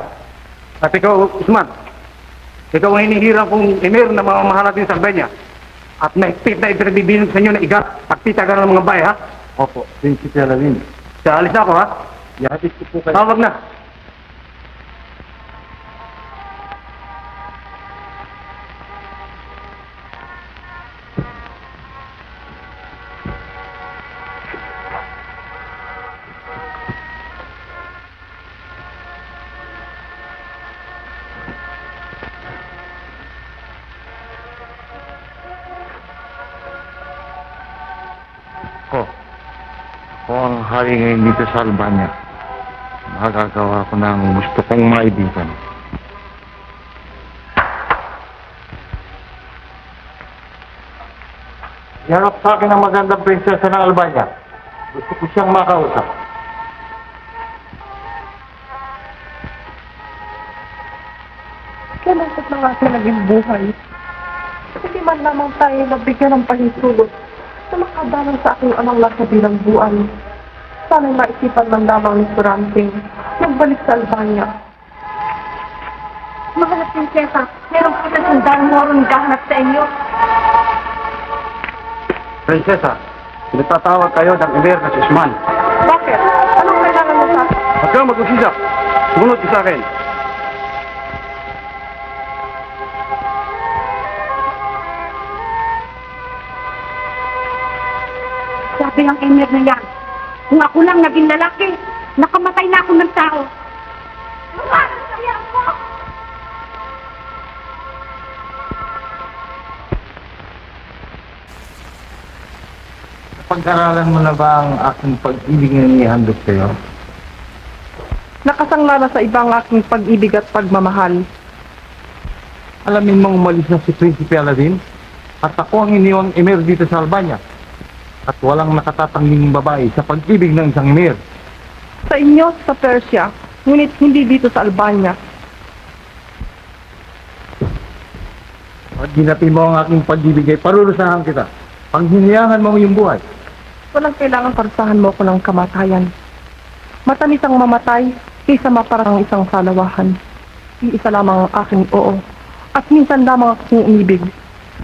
At ikaw, Usman, ikaw ang hinihirang kong emir na mamamahala natin sa Albania. At naipit na ipinabibinog sa inyo na igat pagtitagan ng mga bahay, ha? Opo, Prinsipe Aladin. Sa alis ako, ha? Yahatid ko po kayo. Tawag na. Ako ang hari ngayon dito sa Albania. Magagawa ko ng gusto kong maibigan. Yarap sa akin ang magandang prinsesa ng Albania. Gusto ko siyang makausap. Kailangan ng ating naging buhay. Hindi man lamang tayo nabigyan ng pahisulot na makadalang sa aking amang nasa bilangguan. Sana'y maisipan man lamang ni Florante magbalik sa Albania. Mahal na prinsesa, meron po sa sundang Moro naghahanap sa inyo. Prinsesa, nagtatawag kayo ng emir na si Usman. Bakit? Anong kailangan mo sa akin? Huwag kang mag-usisa. Sumunod ka sa akin. Sabi ng emir na yan, kung ako lang naging lalaki, nakamatay na ako ng tao. Pag-aralan mo na ba ang aking pag-ibig na inihandog sa'yo? Nakasangla na sa ibang aking pag-ibig at pagmamahal. Alamin mong umalis na si Prinsipe Aladdin at ako ang iniwang emir dito sa Albania. At walang nakatatangling babae sa pag-ibig ng isang emir. Sa inyo, sa Persia, ngunit hindi dito sa Albania. At ginati mo ang aking pag-ibig ay parurusahan kita. Panghiniyangan mo ang iyong buhay. Walang kailangan parusahan mo ko ng kamatayan. Matamis ang mamatay kaysa maparang isang salawahan. Iisa lamang ang aking oo. At minsan lamang akong umibig.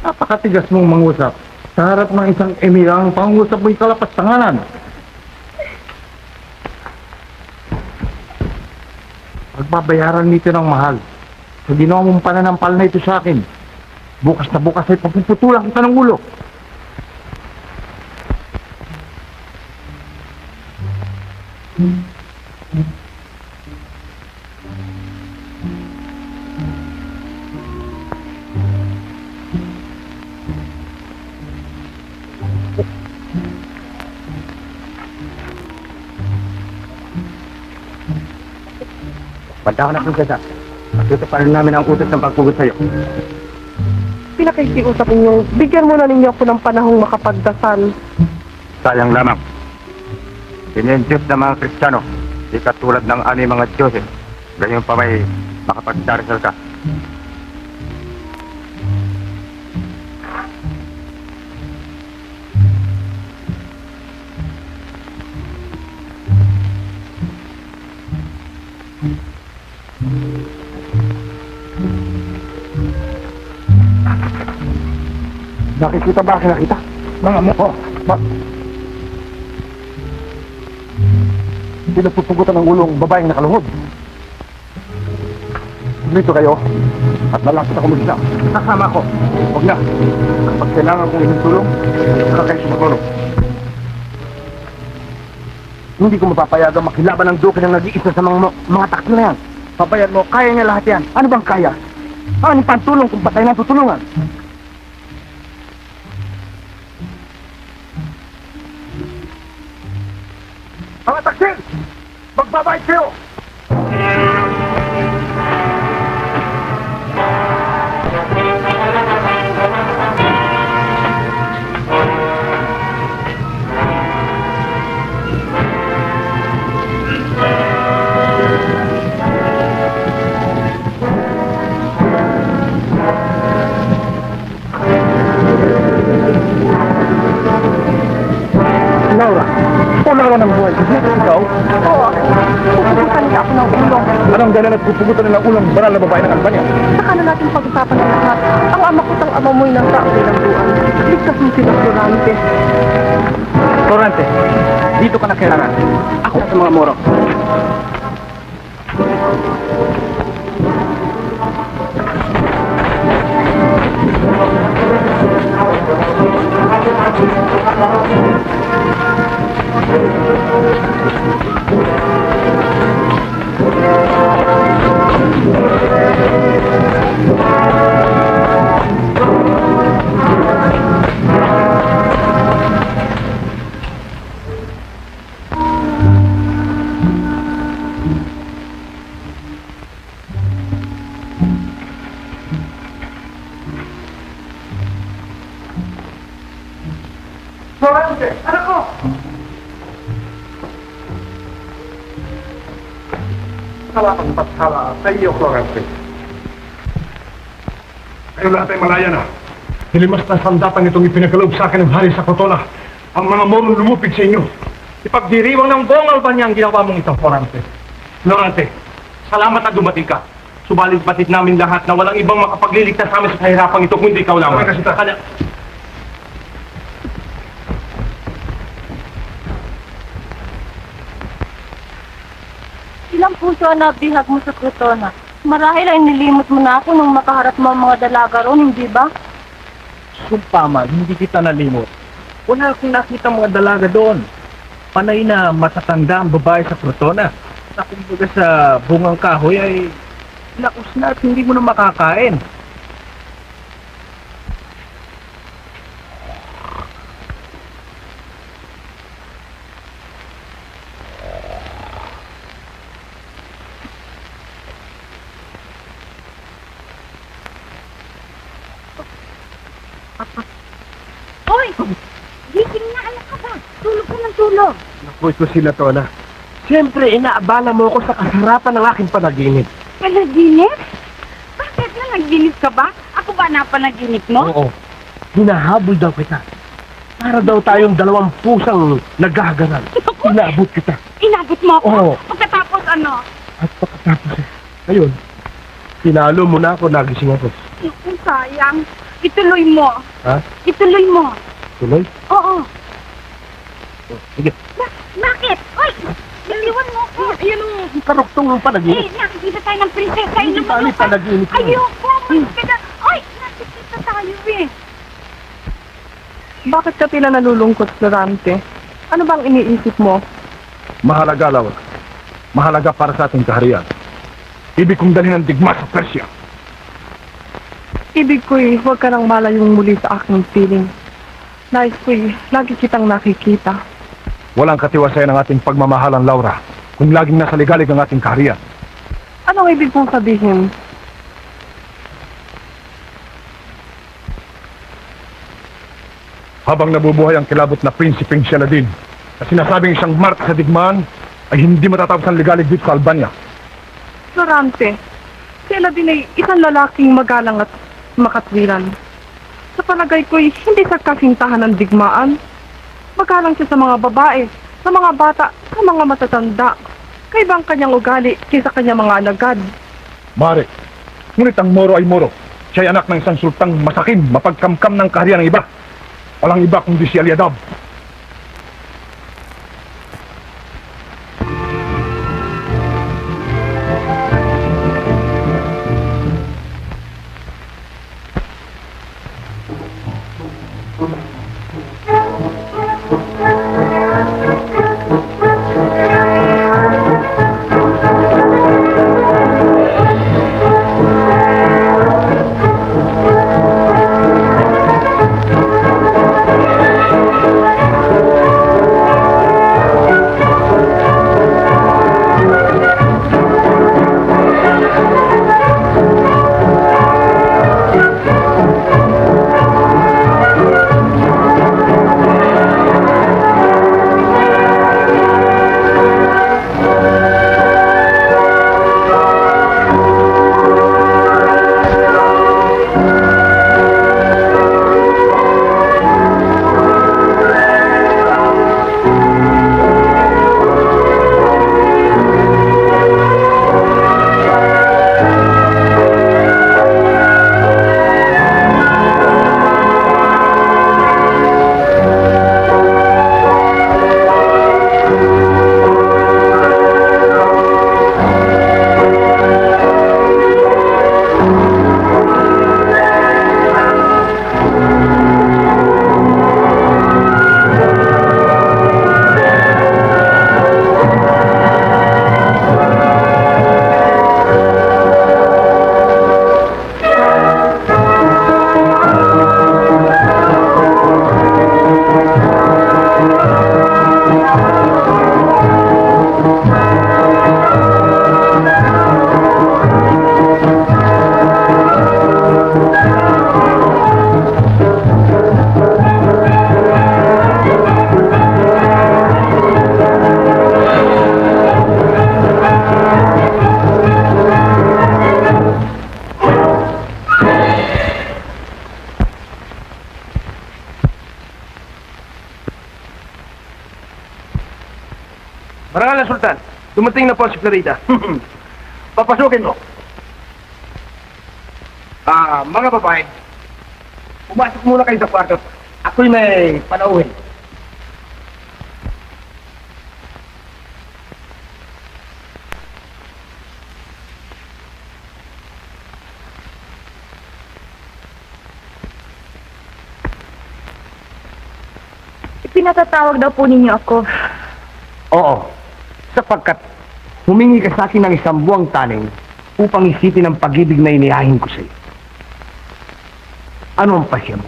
Napakatigas mong mangusap. Sa harap ng isang emir ang pangusap mo'y kalapastanganan. Pagbabayaran nito ng mahal. Sa ginawa mong pananampal na ito sa akin, bukas na bukas ay pagpuputulang kita ng ulo. Banda ka na, prinsesa. Matuto pa rin namin ang utos ng pagpugot sa'yo. Pinakikiusap ninyo, bigyan muna ninyo ako ng panahong makapagdasal. Sayang lamang. Yan Diyos ng mga Kristiyano. Di katulad ng ani mga Diyos. Ganyan pa may makapagdarisal ka. Nakikita ba? Nakita? Mga mo. Pinapupugutan ng ulong babaeng nakaluhod. Dito kayo at nalapit ako mag-isa. Kasama ko. Huwag na. Kapag kailangan kong inyong tulong, saka kayo sumatulong. Hindi ko mapapayagang makilaban ng duke ng nag-iisa sa mga takto na yan. Pabayad mo, kaya niya lahat yan. Ano bang kaya? Ano pang tulong kung patay na tutulungan? Mga taksil! Magbabayad kayo! Laura, wala ng buhay. Ikaw? Oo, pupugutan niya ako ng ulong. Anong dalan at pupugutan ng ulang banal na babae ng Albania? Saka na natin pag-usapan ng lahat. Ang ama ko't ang ama mo'y nasa ang bilangguan. Ligtas mo sila, Florante. Torrente, dito ka na kailangan. Ako sa mga Moro. Florente, anak ko! Salamat pashala sa iyo, Florente. Kayo lahat ay malaya na. Hilimas na sandatang itong ipinagkaloob sa akin ng hari sa Kotola. Ang mga Morong lumupig sa inyo. Ipagdiriwang ng buong Albania ang ginawa mong ito, Florante. Florante, salamat na dumating ka. Subalit batid namin lahat na walang ibang makapagliligtas sa amin sa kahirapang ito kundi ikaw lamang. Kasi ta. Ilang puso ang nabihag mo sa Crotona. Marahil ay nilimot mo na ako nung makaharap mo ang mga dalaga ron, hindi ba? Sumpaman, hindi kita nalimot. Wala akong nakita mga dalaga doon. Panay na matatanda ang babae sa Crotona. Na kumbaga sa bungang kahoy ay laos na at hindi mo na makakain. Uy! Gising na, anak ka ba? Tulog ka ng tulog. Naku, ito sila to, na. Siyempre, inaabala mo ako sa kasarapan ng aking panaginip. Panaginip? Bakit na nagdinis ka ba? Ako ba napanaginip mo? Oo. Hinahabol daw kita. Para daw tayong dalawang pusang naggaganan. Inaabot kita. Inabot mo ako? Oo. Pagkatapos ano? At pagkatapos ngayon, pinalo mo na ako, nagising ako. Naku, sayang. Ituloy mo. Ha? Ituloy mo. Tuloy? Oo. Sige. Bakit? Uy! Naliwan mo ko. Yan ang karuktong ng panaginip. Nakikita tayo ng prinsesa. Hindi Inom bali mo ka. panaginip yun. Ayoko. Umalis ka na. Uy! Nakikita tayo eh. Bakit ka tila nalulungkot, Florante? Ano bang iniisip mo? Mahalaga, Laura. Mahalaga para sa ating kaharian. Ibig kong dalhin ang digma sa Persia. Ibig ko'y huwag ka nang malayong muli sa aking piling. Nais ko'y lagi kitang nakikita. Walang katiwasayan ang ating pagmamahalan, Laura, kung laging nasa ligalig ang ating kaharian. Anong ibig mong sabihin? Habang nabubuhay ang kilabot na Prinsipeng Saladin, na sinasabing isang mark sa digmaan, ay hindi matatapos ang ligalig dito sa Albania. Florante, sila din ay isang lalaking magalang at makatwiran. Sa palagay ko'y hindi sa kasintahan ng digmaan. Magalang siya sa mga babae, sa mga bata, sa mga matatanda. Kaiba ang kanyang ugali kaysa kanyang mga alagad. Mare, ngunit ang Moro ay Moro. Siya'y anak ng isang sultang masakim, mapagkamkam ng kaharian ng iba. Walang iba kundi si Aliadab. Marangal na Sultan, dumating na po si Florida. Papasukin mo. Mga babae, pumasok muna kayo sa kwarto. Ako'y may panauhin. Pinatatawag daw po ninyo ako. Oo, sapagkat humingi ka sa akin ng isang buwang taning upang isipin ang pag-ibig na inihahin ko sa'yo. Ano ang pasya mo?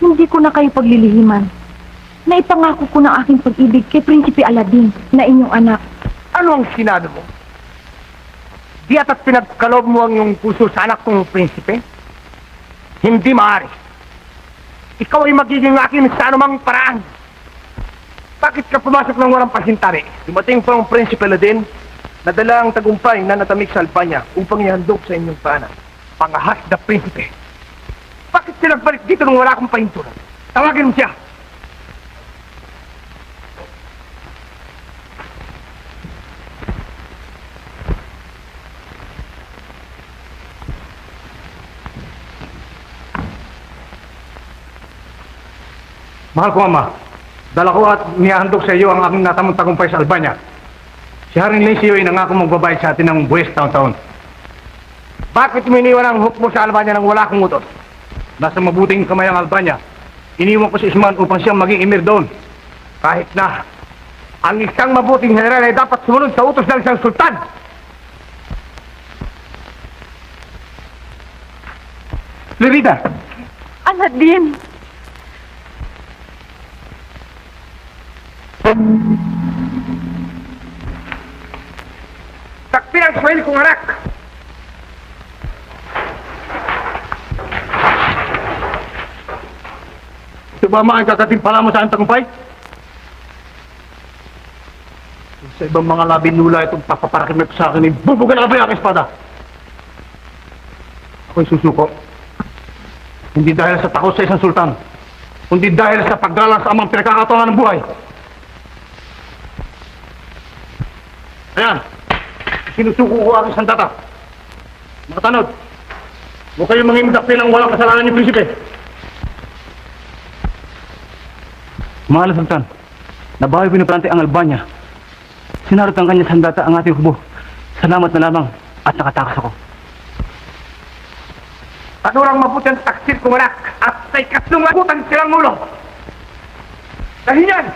Hindi ko na kayo paglilihiman. Naipangako ko ng aking pag-ibig kay Prinsipe Aladin na inyong anak. Ano ang sinado mo? Di ata't pinagkaloob mo ang iyong puso sa anak kong prinsipe? Hindi maaari. Ikaw ay magiging akin sa anumang paraan. Bakit ka pumasok ng walang pasintari? Dumating pa ang Prinsipe Aladin, nadala ang tagumpay na natamik sa Albania upang ihandog sa inyong paanan. Pangahas na Prinsipe. Bakit siya nagbalik dito nung wala akong pahinturan? Tawagin mo siya. Mahal ko, Ama. Dala ko at nihahandog sa iyo ang aking natamang tagumpay sa Albania. Si Haring Lencio ay nangako magbabayad sa atin ng buwis taon-taon. Bakit miniwan ang hook mo sa Albania nang wala akong utos? Nasa mabuting kamay ang Albania. Iniwan ko si Usman upang siyang maging emir doon. Kahit na ang isang mabuting general ay dapat sumunod sa utos ng isang sultan. Lerida! Aladin! Takpin ang Swahili kong anak! Sumama ang kakatimpala mo sa ang tagumpay? Sa ibang mga labinula itong papaparakin mo sa akin, bubugan na ka ba yung aking espada? Ako'y susuko. Hindi dahil sa takot sa isang sultan, kundi dahil sa paggalang sa amang pinagkakataon ng buhay. Ayan, sinusuko ko aking sandata. Mga tanod, huwag kayong mangimdakpin ang walang kasalanan ni Prinsipe. Mahal na Sultan, nabawi piniplante ang Albania. Sinarot ang kanyang sandata ang ating hubo. Salamat na lamang at nakatakas ako. Panurang mabuti ang taksil kong anak at sa ikatlong lagutan silang ulo. Dahil yan,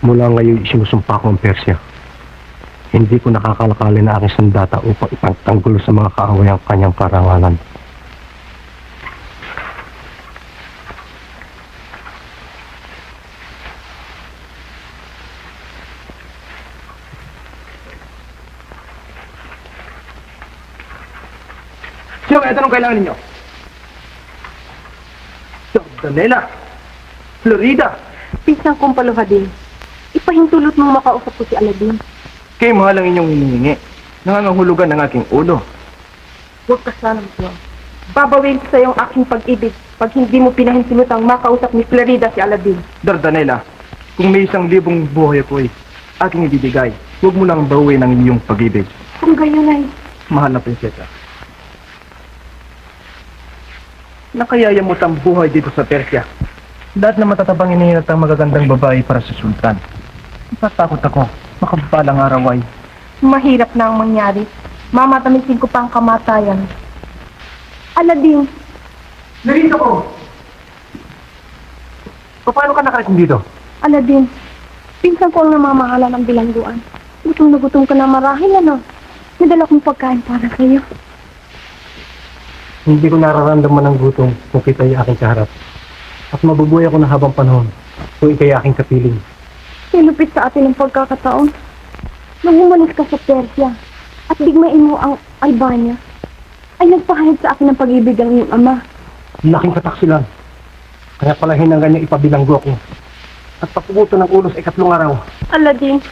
mula ngayon isinusumpa ko ang Persya. Hindi ko nakakalakali na aking sandata upang ipagtanggol sa mga kaaway ang kanyang karangalan. Sino kaya tanong kailangan ninyo? Dardanella, Florida. Pisang kong paluhadin. Ipahintulot mong makausap ko si Aladin. Kay mahal ang inyong hinihingi. Nangangahulugan ng aking ulo. Huwag ka sana mo. Babawin ko sa iyong aking pag-ibig pag hindi mo pinahinsulutang makausap ni Florida si Aladin. Dardanella, kung may 1,000 buhay ako'y aking ibibigay, huwag mo lang bawin ang iyong pag-ibig. Kung gayon ay, Mahal na prinsesa. Nakayayamot ang buhay dito sa Persya. Lahat na matatabang inihinat ang magagandang babae para sa sultan. Natatakot ako, makabalang araw ay. mahirap na ang mangyari. Mamatamisin ko pa ang kamatayan. Aladin, Narito ko! Paano ka nakarating dito? Aladin, pinsan ko ang namamahala ng bilangguan. Gutom na gutom ka na marahil, ano? Nadala kong pagkain para sa iyo. Hindi ko nararamdaman ng gutom kung kita'y aking kaharap. At mabubuhay ako na habang panahon kung ika'y aking kapiling. Silupit sa atin ang pagkakataon. Nung umalis ka sa Persya at bigmain mo ang Albania, ay nagpahayag sa akin ng pag-ibig ang iyong ama. Laking kataksilan. Kaya pala hinanggan niya ipabilanggo ako. At papuguto ng ulo sa 3 araw. Aladin,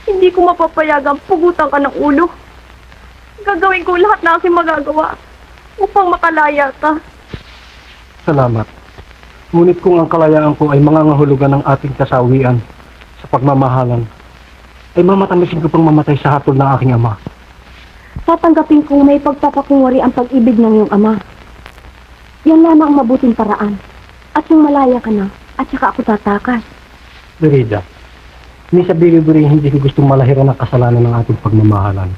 hindi ko mapapayagang pugutan ka ng ulo. Gagawin ko lahat na aking magagawa upang makalaya ka. Salamat. Ngunit kung ang kalayaan ko ay mangangahulugan ng ating kasawian sa pagmamahalan, ay mamatamisin ko pang mamatay sa hatol ng aking ama. Tatanggapin kong may pagpapakungwari ang pag-ibig ng iyong ama. Yan lamang ang mabuting paraan. At yung malaya ka na, at saka ako tatakas. Derida, ni sa biri-biri hindi ko gustong malahiran ang kasalanan ng ating pagmamahalan.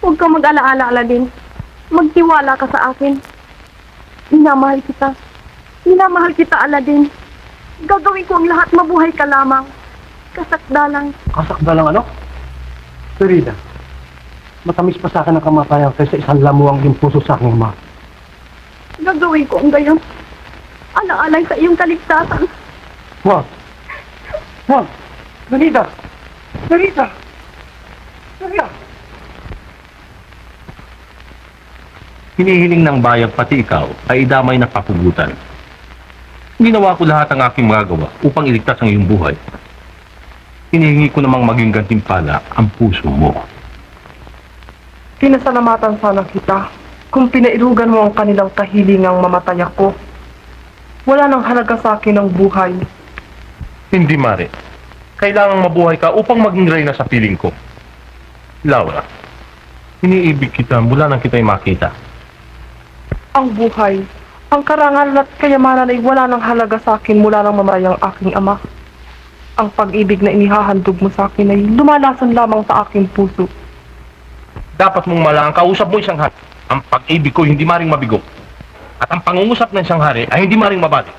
Huwag kang mag-alaala, Aladin. Magtiwala ka sa akin. Minamahal kita. Minamahal kita, Aladin. Gagawin ko ang lahat, mabuhay ka lamang. Kasakdalang. Kasakdalang ano? Derida, matamis pa sa akin ang kamatayan kaysa isang lamuang yung puso sa aking ama. Gagawin ko ang gayon. Alang-alang sa iyong kaligtasan. Wag! Juan! Narita! Narita! Narita! Hinihiling ng bayan pati ikaw ay idamay ng kapugutan. Ginawa ko lahat ng aking magagawa upang iligtas ang iyong buhay. Hinihingi ko namang maging gantimpala ang puso mo. Pinasalamatan sana kita kung pinairugan mo ang kanilang kahilingang mamatay ako. Wala nang halaga sa akin ang buhay. Hindi, Mare. Kailangang mabuhay ka upang maging reyna sa piling ko. Laura, iniibig kita mula nang kita'y makita. Ang buhay, ang karangalan at kayamanan ay wala nang halaga sa akin mula nang mamatay ang aking ama. Ang pag-ibig na inihahandog mo sa akin ay lumalason lamang sa aking puso. Dapat mong malang kausap mo isang hari. Ang pag-ibig ko hindi maring mabigo. At ang pangungusap ng isang hari ay hindi maring mabati.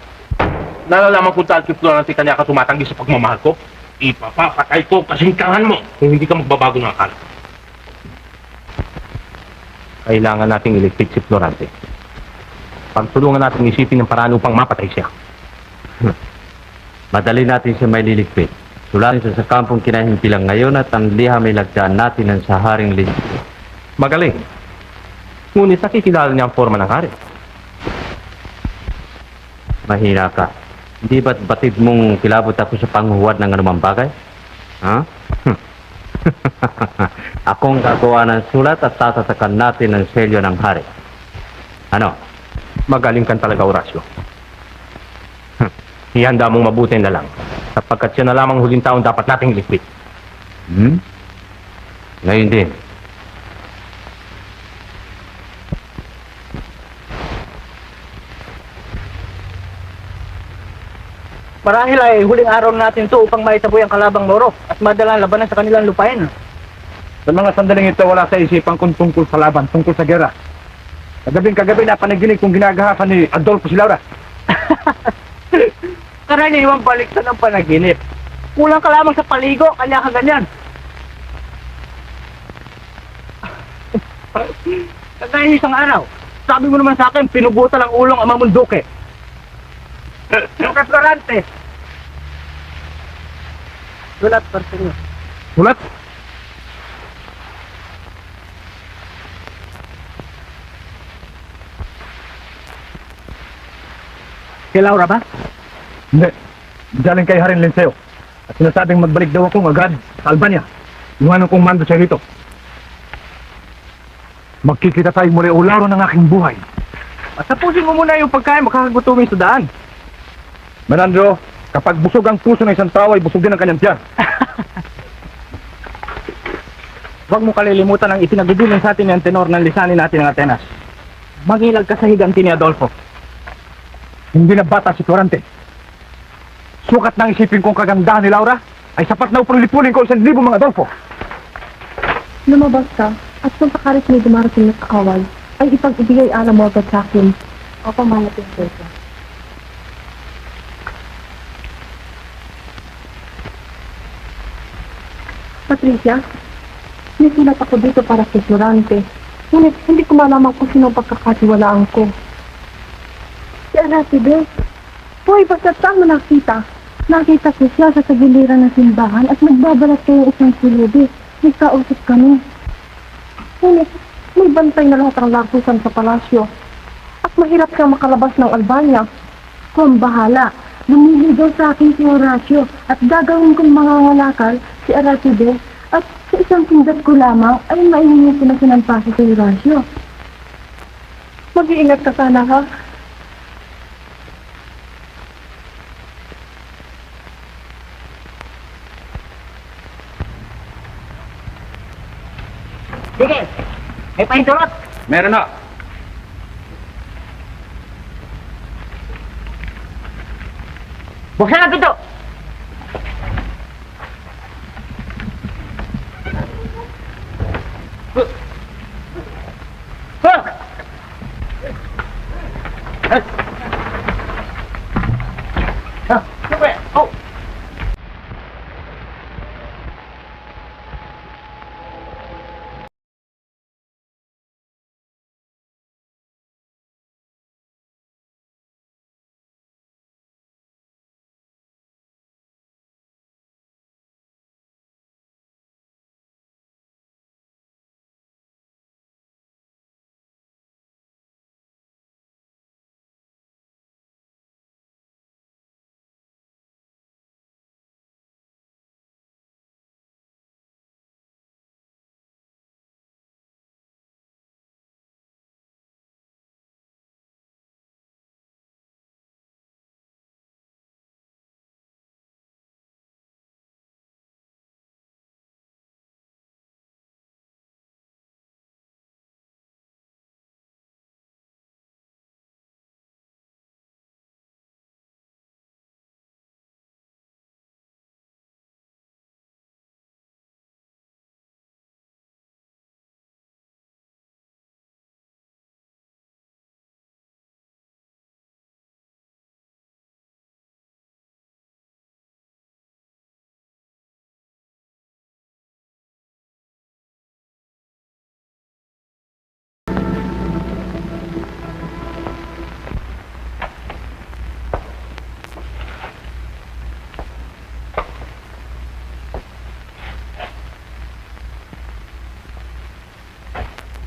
Nalalaman kung tal kiplo natin kanya ka tumatanggi sa pagmamahal ko, ipapapatay ko kasingkangan mo kung hindi ka magbabago ng akala. Kailangan nating iligpit si Florante. Pagtulungan natin isipin ng paraan upang mapatay siya. Madali natin siya may liligpit. Sulatin siya sa kampong kinahimpilang ngayon at ang liham ay lagdaan natin ng sa haring liligpit. Magaling. Ngunit nakikilala niya ang forma ng hari. Mahina ka. Hindi ba't batid mong kilabot ako sa panghuwad ng anumang bagay? Ha? Akong gagawa ng sulat at tatatakan natin ng selyo ng hari. Ano? Magaling kan talaga, Horacio. Ihanda mong mabuti na lang, sapagkat siya na lamang huling taon dapat nating iligpit. Ngayon din. Marahil ay huling araw natin to upang maitaboy ang kalabang Moro at madala ang labanan sa kanilang lupain. Sa mga sandaling ito, wala sa isipan kung tungkol sa laban, tungkol sa gera. Kagabi na panaginip kung ginagahasan ni Adolfo si Laura. Karaniwang baliksan ng panaginip. Kulang ka lamang sa paligo, kanya ka ganyan. Kagaya ng isang araw, sabi mo naman sa akin, pinubutan ang ulong ang Mamunduke. Yung Florante. Sulat, Parsenyo. Sulat? Kay Laura ba? Hindi. Galing kay Haring Linceo. At sinasabing magbalik daw akong agad sa Albania. Iwanan kong mando siya rito. Magkikita tayo muli ularo ng aking buhay. At tapusin mo muna yung pagkain, makakagutumin sa daan. Menandro, kapag busog ang puso ng isang tao ay busog din ang kanyang tiyan. Huwag mo kalilimutan ang itinagudulong sa atin ng tenor ng lisanin natin ng Atenas. Mangilag ka sa higanti ni Adolfo. Hindi na bata si Florante. Sukat ng isipin kong kagandahan ni Laura ay sapat na upang lipulin ko 1,000 mga Adolfo. Lumabas ka at kung sakarit may dumarating na kaaway, ay ipag-ibigay alam mo agad sa akin. Ako manapin ko. Patricia, may sulat ako dito para kay Florante. Ngunit hindi ko malaman kung sino ang pagkakatiwalaan ko. Si Aratides. Hoy, basta saan mo nakita? Nakita ko siya sa tagiliran ng simbahan at nagbabalat kayo isang siludi. Nagkausap kami. Ngunit, may bantay na lahat ang lakusan sa palasyo. At mahirap siyang makalabas ng Albania. Kung bahala, lumiligaw sa akin si Horacio at gagawin kong mangangalakal si Aratides at sa isang sindat ko lamang ay maihingi ko na sinampasi si Horacio. Mag-iingat ka sana ha. Sige, may paintulot. Meron na. Buksan ang pinto.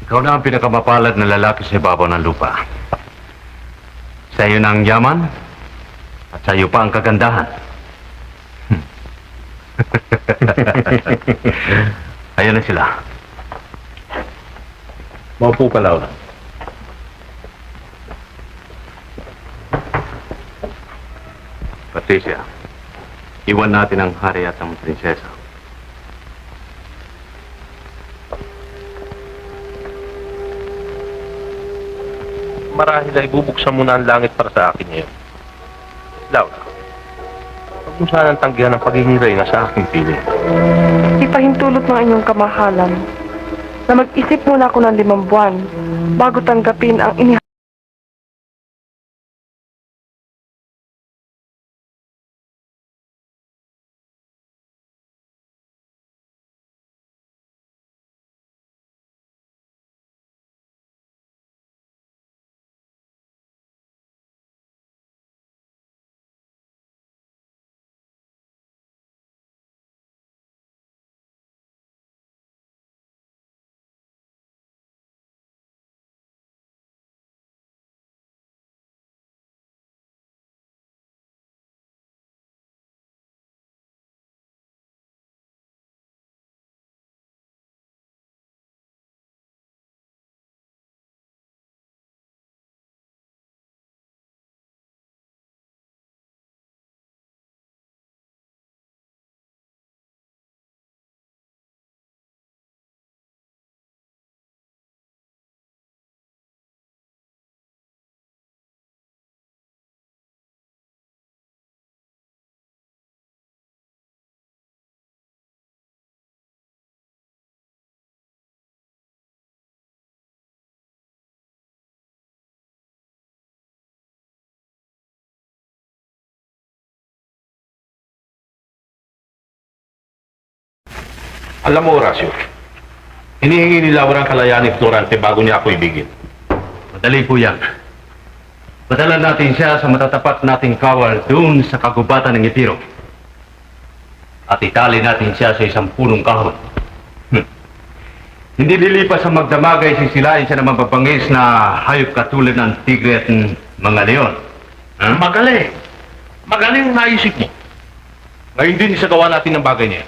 Ikaw na ang pinakamapalad na lalaki sa ibabaw ng lupa. Sa iyo na ang yaman, at sa iyo pa ang kagandahan. Ayun na sila. Maupo ka, Laura. Patricia, iwan natin ang hari at ang prinsesa. Marahil ay bubuksan mo na ang langit para sa akin ngayon. Laura, huwag mo sanang tanggihan ang pagiging reyna sa aking piling. Ipahintulot ng inyong kamahalan na mag-isip muna ako ng 5 buwan bago tanggapin ang Alam mo, Horacio, hinihingi ni Laura ang kalayaan ni Florante bago niya ako ibigin. Madali po yan. Padala natin siya sa matatapat nating kawal doon sa kagubatan ng Epiro. At itali natin siya sa isang punong kahoy. Hindi lilipas sa magdamagay, sisilain siya ng mapapangis na hayop katulad ng tigre at mga leon. Magaling! Magaling ang naisip mo. Ngayon din isagawa natin ang bagay niya.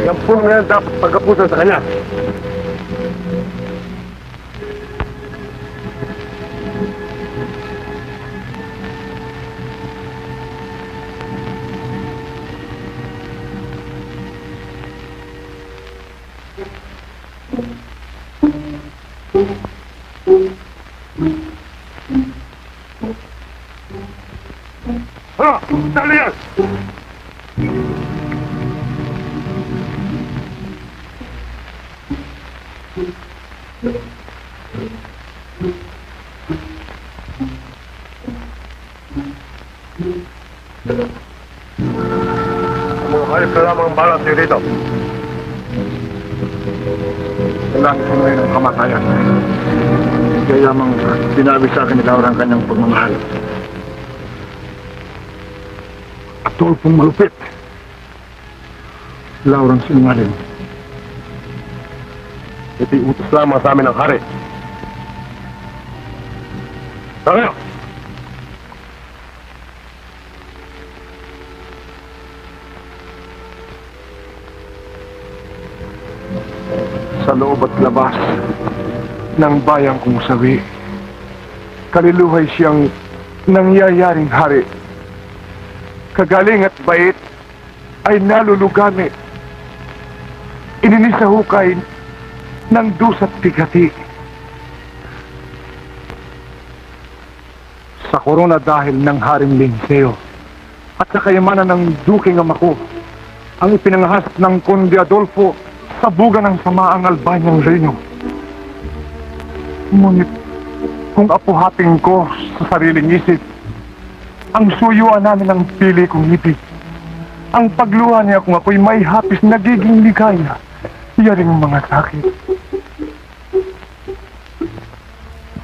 Yan po na yan dapat pagkapusan sa kanya. Dali yan! Hayop na lamang ang balat niyo dito. Kailangan ko ngayon ang kamatayan. Kaya lamang sinabi sa akin ni Laura ang kanyang pagmamahal. At tulpong malupit. Laura ang sinungaling. Ito'y utos lamang sa amin ng hari. Tara! Sa loob at labas ng bayang kong sawi, kaliluhay siyang nangyayaring hari. Kagaling at bait ay nalulugami. Ininisahukay ng dusat bigati. sa korona dahil ng Haring Linceo at sa kayamanan ng Duking ama ko ang ipinangahas ng Conde Adolfo sa buga ng samaang Albanyang Reyno. Ngunit kung apuhating ko sa sariling isip, ang suyuan namin ang pili kong ibig. Ang pagluha niya kung ako'y may hapis nagiging ligaya, iyaring mga sakit.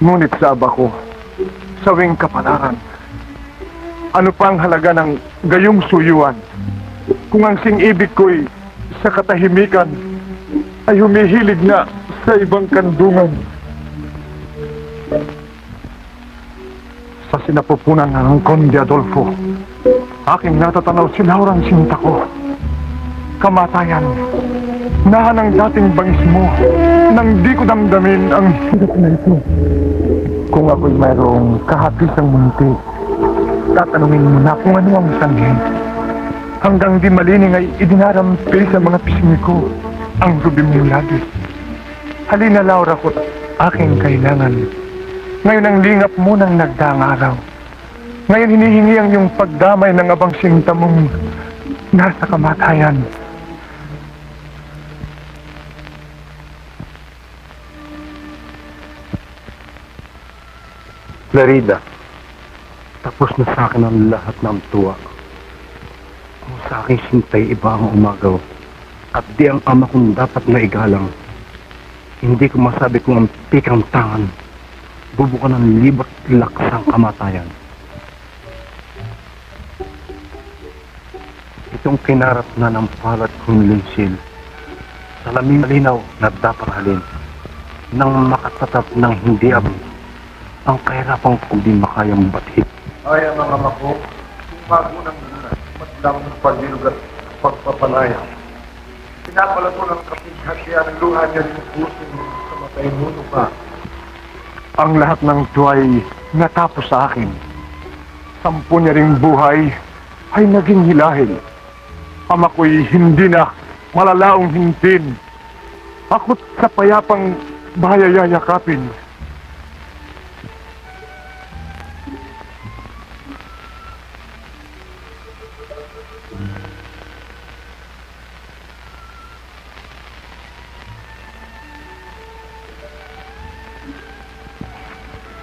Ngunit sa aba ko, sawing kapalaran, ano pa ang halaga ng gayong suyuan kung ang sing-ibig ko'y sa katahimikan ay humihilig na sa ibang kandungan. Sa sinapupunan ng Conde Adolfo, aking natatanaw si Laurang sinta ko. Kamatayan, nahan ang dating bangis mo, nang di ko damdamin ang hirap na ito. Kung ako'y mayroong kahapisang munti, tatanungin mo na kung ano ang sanhin. Hanggang di malining ay idinarampi sa mga pisngi ko ang rubi mong lagi. Halina, Laura, ko't aking kailangan. Ngayon ang lingap mo ng nagdaang araw. Ngayon hinihingi ang iyong pagdamay ng abang sinta mong nasa kamatayan. Clarida, tapos na sa akin ang lahat ng tuwa. Kung sa aking sintay iba ang umagaw, at di ang ama kong dapat na igalang, hindi ko masabi kung ang pikang tangan, bubukan ng libot laksang kamatayan. Itong kinarap na ng palad kong linsil, salaming malinaw na daparhalin, nang makatatap ng hindi abot, ang kahirapang kong di makayang bathit. Ay, ang mga mako, magunang muna, matlang ng pagbilog at pagpapalaya. Pinapala ko ng kapighatian ng luha niya ng puso sa matay muno pa. Ang lahat ng tuway natapos sa akin. 10 niya ring buhay ay naging hilahil. Ama ko'y hindi na malalaong hintin. Ako't sa payapang bahayayakapin.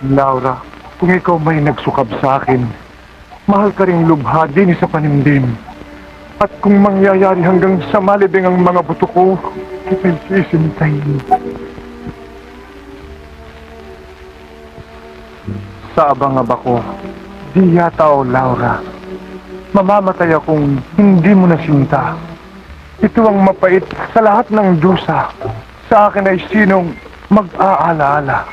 Laura, kung ikaw may nagsukab sa akin, mahal ka ring lubha din sa panimdim. At kung mangyayari hanggang sa malibing ang mga buto ko, kita'y sisintayin. Sa abang-aba ko, di yata o Laura, mamamatay akong hindi mo nasinta. Ito ang mapait sa lahat ng dusa. Sa akin ay sinong mag-aalaala.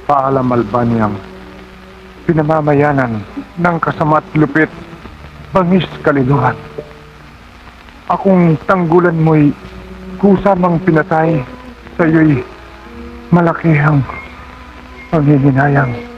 Paalam, Albanyang, pinamamayanan ng kasama't lupit, bangis kalinuhan. Akong tanggulan mo'y kusamang pinatay, sa'yo'y malakihang panghihinayang.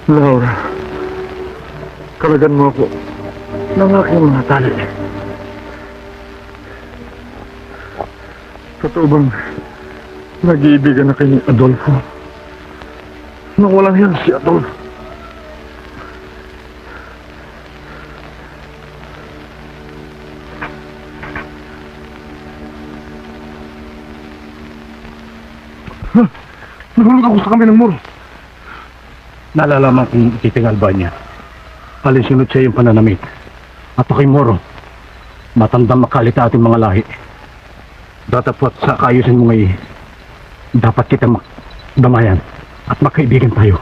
Laura, kalagan mo ako ng aking mga tali. Totoo bang nag-iibigan na kay Adolfo? Nang walang yan si Adolfo. Nahulog ako sa kami ng muro. Nalalaman kong ititing Albanya. Alinsunod siya yung pananamit. At ako'y Moro. Matandang makalita ating mga lahi. Datapot sa kaayusin mo ngayon, dapat kita damayan at magkaibigan tayo.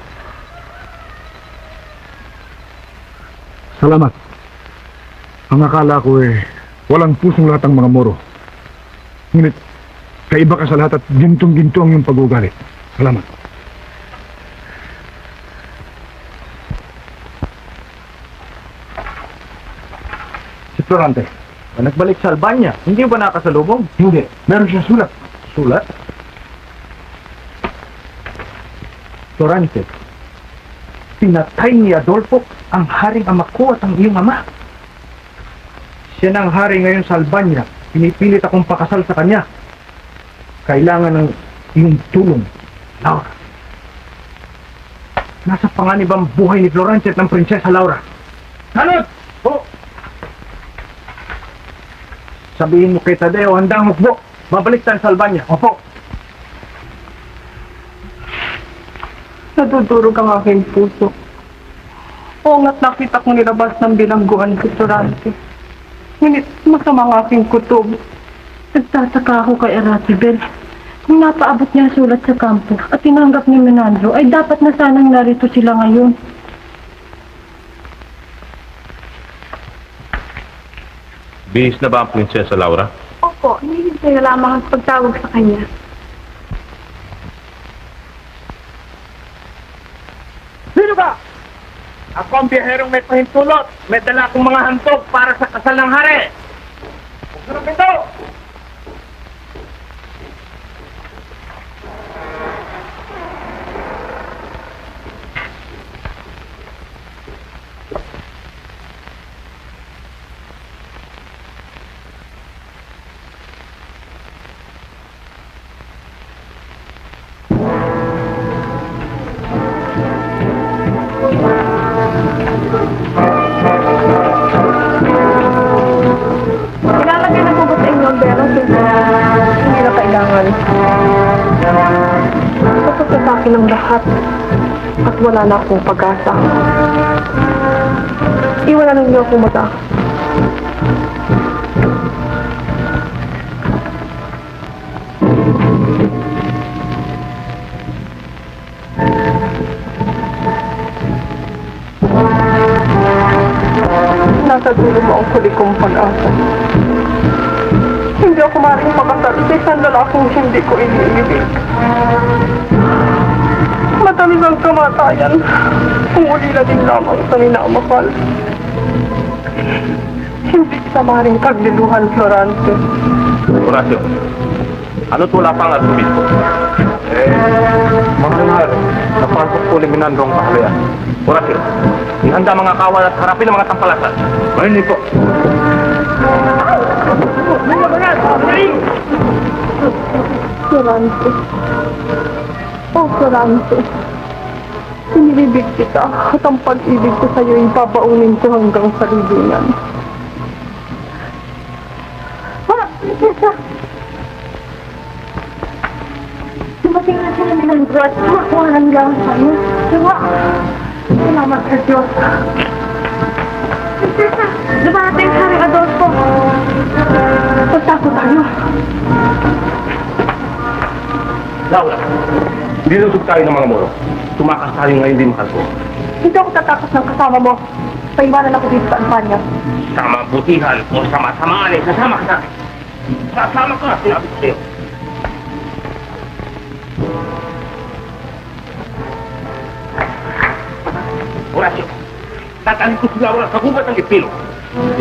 Salamat. Ang akala ko walang pusong lahat ang mga Moro. Ngunit, kaiba ka sa lahat at gintong-ginto ang iyong pag-uugali. Salamat. Si Florante, nagbalik sa Albania. Hindi ba nakasalubong? Hindi. Meron siyang sulat. Sulat? Florante, pinatay ni Adolfo ang haring ama ko at ang iyong ama. Siya na ang hari ngayon sa Albania. Pinipilit akong pakasal sa kanya. Kailangan ng iyong tulong, Laura. Nasa panganib ang buhay ni Florence at ng Prinsesa Laura. Tanod! Po! Sabihin mo kay Tadeo, handang hukbo. Babalik tayo sa Albania. Opo. Nadudurog ang aking puso. Oo nga't nakita kong nilabas ng bilangguan si Florante. Ngunit masama ang aking kutob. Nagtataka ako kay Aracibel. Kung napaabot niya ang sulat sa kampo at tinanggap ni Menandro, ay dapat na sanang narito sila ngayon. Bihis na ba ang Prinsesa Laura? Opo, hinihintay na lamang ang pagtawag sa kanya. Sino ba? Ako ang biyaherong may pahintulot. May dala akong mga handog para sa kasal ng hari. Buksan ang pinto! Ilalagay na po ba sa inyo ang pera since hindi na kailangan? Tapos sa akin ang lahat at wala na akong pag-asa. Iwanan niyo ako mata. Nasa dulo mo ang huli kong pag-asa. Hindi ako maaaring makasal sa isang lalaking hindi ko iniibig. Matamis ang kamatayan kung ulila din lamang sa minamahal. Hindi kita maaaring pagliluhan, Florante. Horacio, ano't wala pang arsobispo? Mahal, napasok po ni Minandro ang kahalayan. Horacio, ihanda mga kawal at harapin ang mga tampalasan. Ayun po. Florante. Oh, Florante. Sinilibig kita at ang pag-ibig ko sa'yo ay babaunin ko hanggang sa libingan. Prinsesa! Dumating na sila ni Menandro at makuhanan lang sa'yo. Diba? Salamat sa Diyos. Prinsesa! Dumating sa Haring Adolfo. Pagtako tayo. Laura, dinusog tayo ng mga Moro. Tumakas tayo ngayon din, mahal ko. Hindi ako tatakot ng kasama mo. Paiwanan ako dito sa Albania. Sa mabutihan o sa masamaan ay kasama ka sa akin. Kasama ka, sinabi ko sa'yo. Horacio, tatanin ko si Laura sa gubat ng ipilo.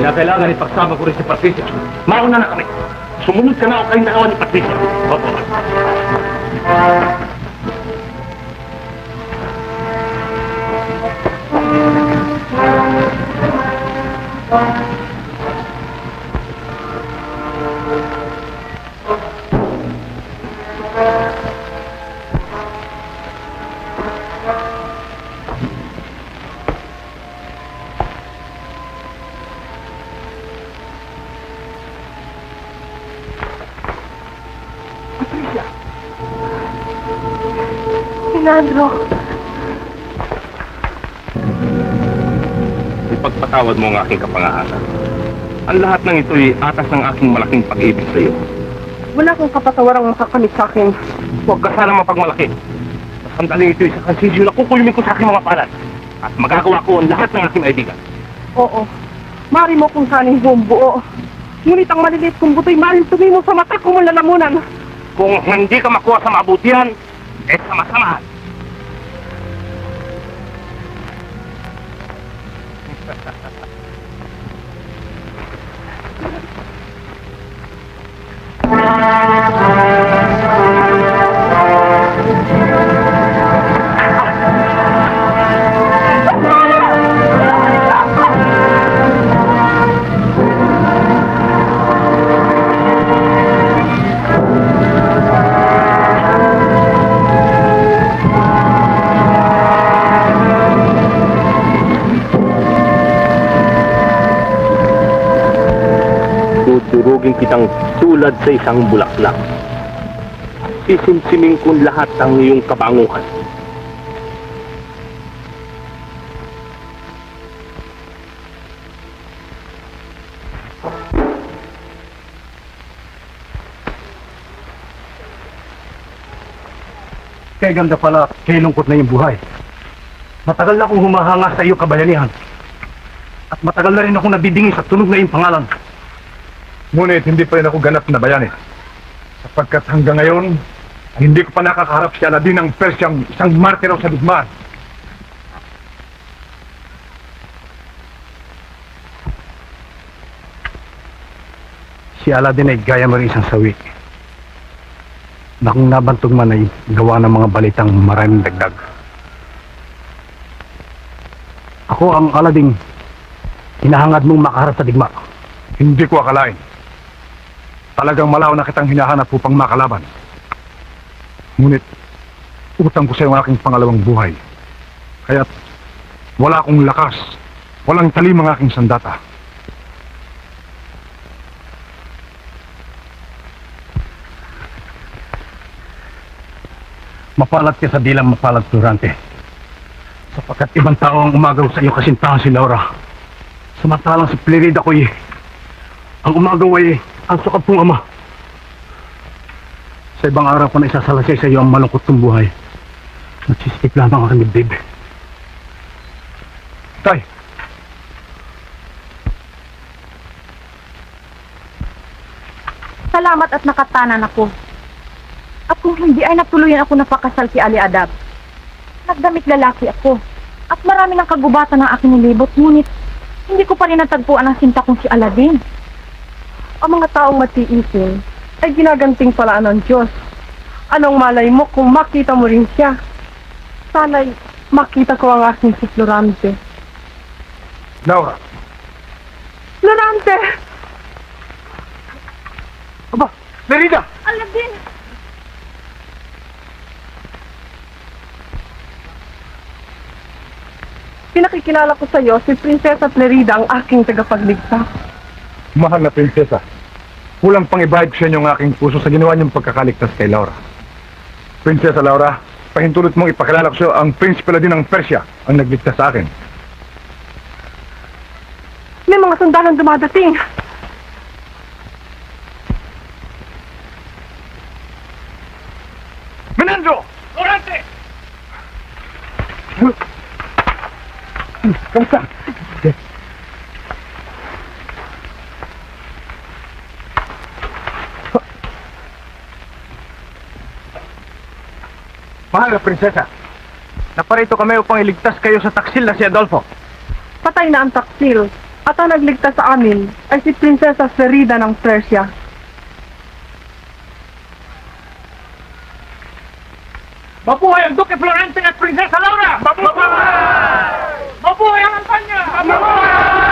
Kinakailangan ipagsama ko rin si Patricia. Mauna na kami. Sumunod ka na o kayong dalawa ni Patricia. Opo. Menandro. Ipagpatawad mo ang aking kapangahanan. Ang lahat ng ito'y atas ng aking malaking pag-ibig sa iyo. Wala kang kapatawarang makakamit sa akin. Huwag ka sana mapagmalaki. Sa sandaling ito, isa kang sisyo na kukulmin ko sa aking mga palad. At magagawa ko ang lahat ng aking kaibigan. Oo. Mari mo kung saning buong buo. Ngunit ang maliliit kong buto'y maring tumimo sa mata ko mong lalamunan. Kung hindi ka makuha sa mabutihan, eh sama-samahan. Dudurugin kitang tulad sa isang bulaklak. Sisimsimin kong lahat ng iyong kabanguhan. Kaya ganda pala, kaya lungkot na yung buhay. Matagal na akong humahanga sa iyo kabayanihan. At matagal na rin akong nabibingi sa tunog na iyong pangalan. Ngunit hindi pa rin ako ganap na bayani. Sapagkat hanggang ngayon, hindi ko pa nakakaharap si Aladin ng Persyang isang martiro sa digmaan. Si Aladdin ay gaya mo rin isang sawi. Na kung nabantog man ay gawa ng mga balitang maraming dagdag. Ako ang Aladdin, hinahangad mong makaharap sa digma. Hindi ko akalain. Talagang malaw na kitang hinahanap upang makalaban. Ngunit, utang ko sa iyo ang aking pangalawang buhay. Kaya't wala akong lakas, walang talim ang aking sandata. Mapalat ka sa dilang mapalat, Durante. Sapagkat ibang tao ang umagaw sa iyo kasintahan si Laura. Samantalang si Plerida ko'y ang umagaw ay ang sukab kong ama. Sa ibang araw ko na isasalasay sa iyo ang malungkot kong buhay. Nagsisikip lamang ang dibdib. Tay! Salamat at nakatanan ako. At kung hindi ay natuluyan ako napakasal kay Ali Adab. Nagdamit lalaki ako. At marami ng kagubatan ng aking nilibot. Ngunit hindi ko pa rin natagpuan ang sinta kong si Aladdin. Ang mga taong matiisin ay ginaganting palaan ng Diyos. Anong malay mo kung makita mo rin siya? Sana'y makita ko ang aking si Florante. Laura! Florante! Aba! Plerida! Aladdin! Pinakikilala ko sa iyo si Prinsesa Plerida ang aking tagapagligtas. Mahal na prinsesa, kulang pang ibahid ko sa inyo ang aking puso sa ginawa niyong pagkakaligtas kay Laura. Prinsesa Laura, pahintulot mong ipakilala ko sa iyo ang Prinsipe Aladin ng Persya ang nagligtas sa akin. May mga sandalang dumadating. Menandro! Florante! Kamusta? Mahal na prinsesa, naparito kami upang iligtas kayo sa taksil na si Adolfo. Patay na ang taksil. At ang nagligtas sa amin ay si Prinsesa Plerida ng Persia. Mabuhay ang Duke Florente at Prinsesa Laura! Mabuhay! Mabuhay ang Antanya! Mabuhay!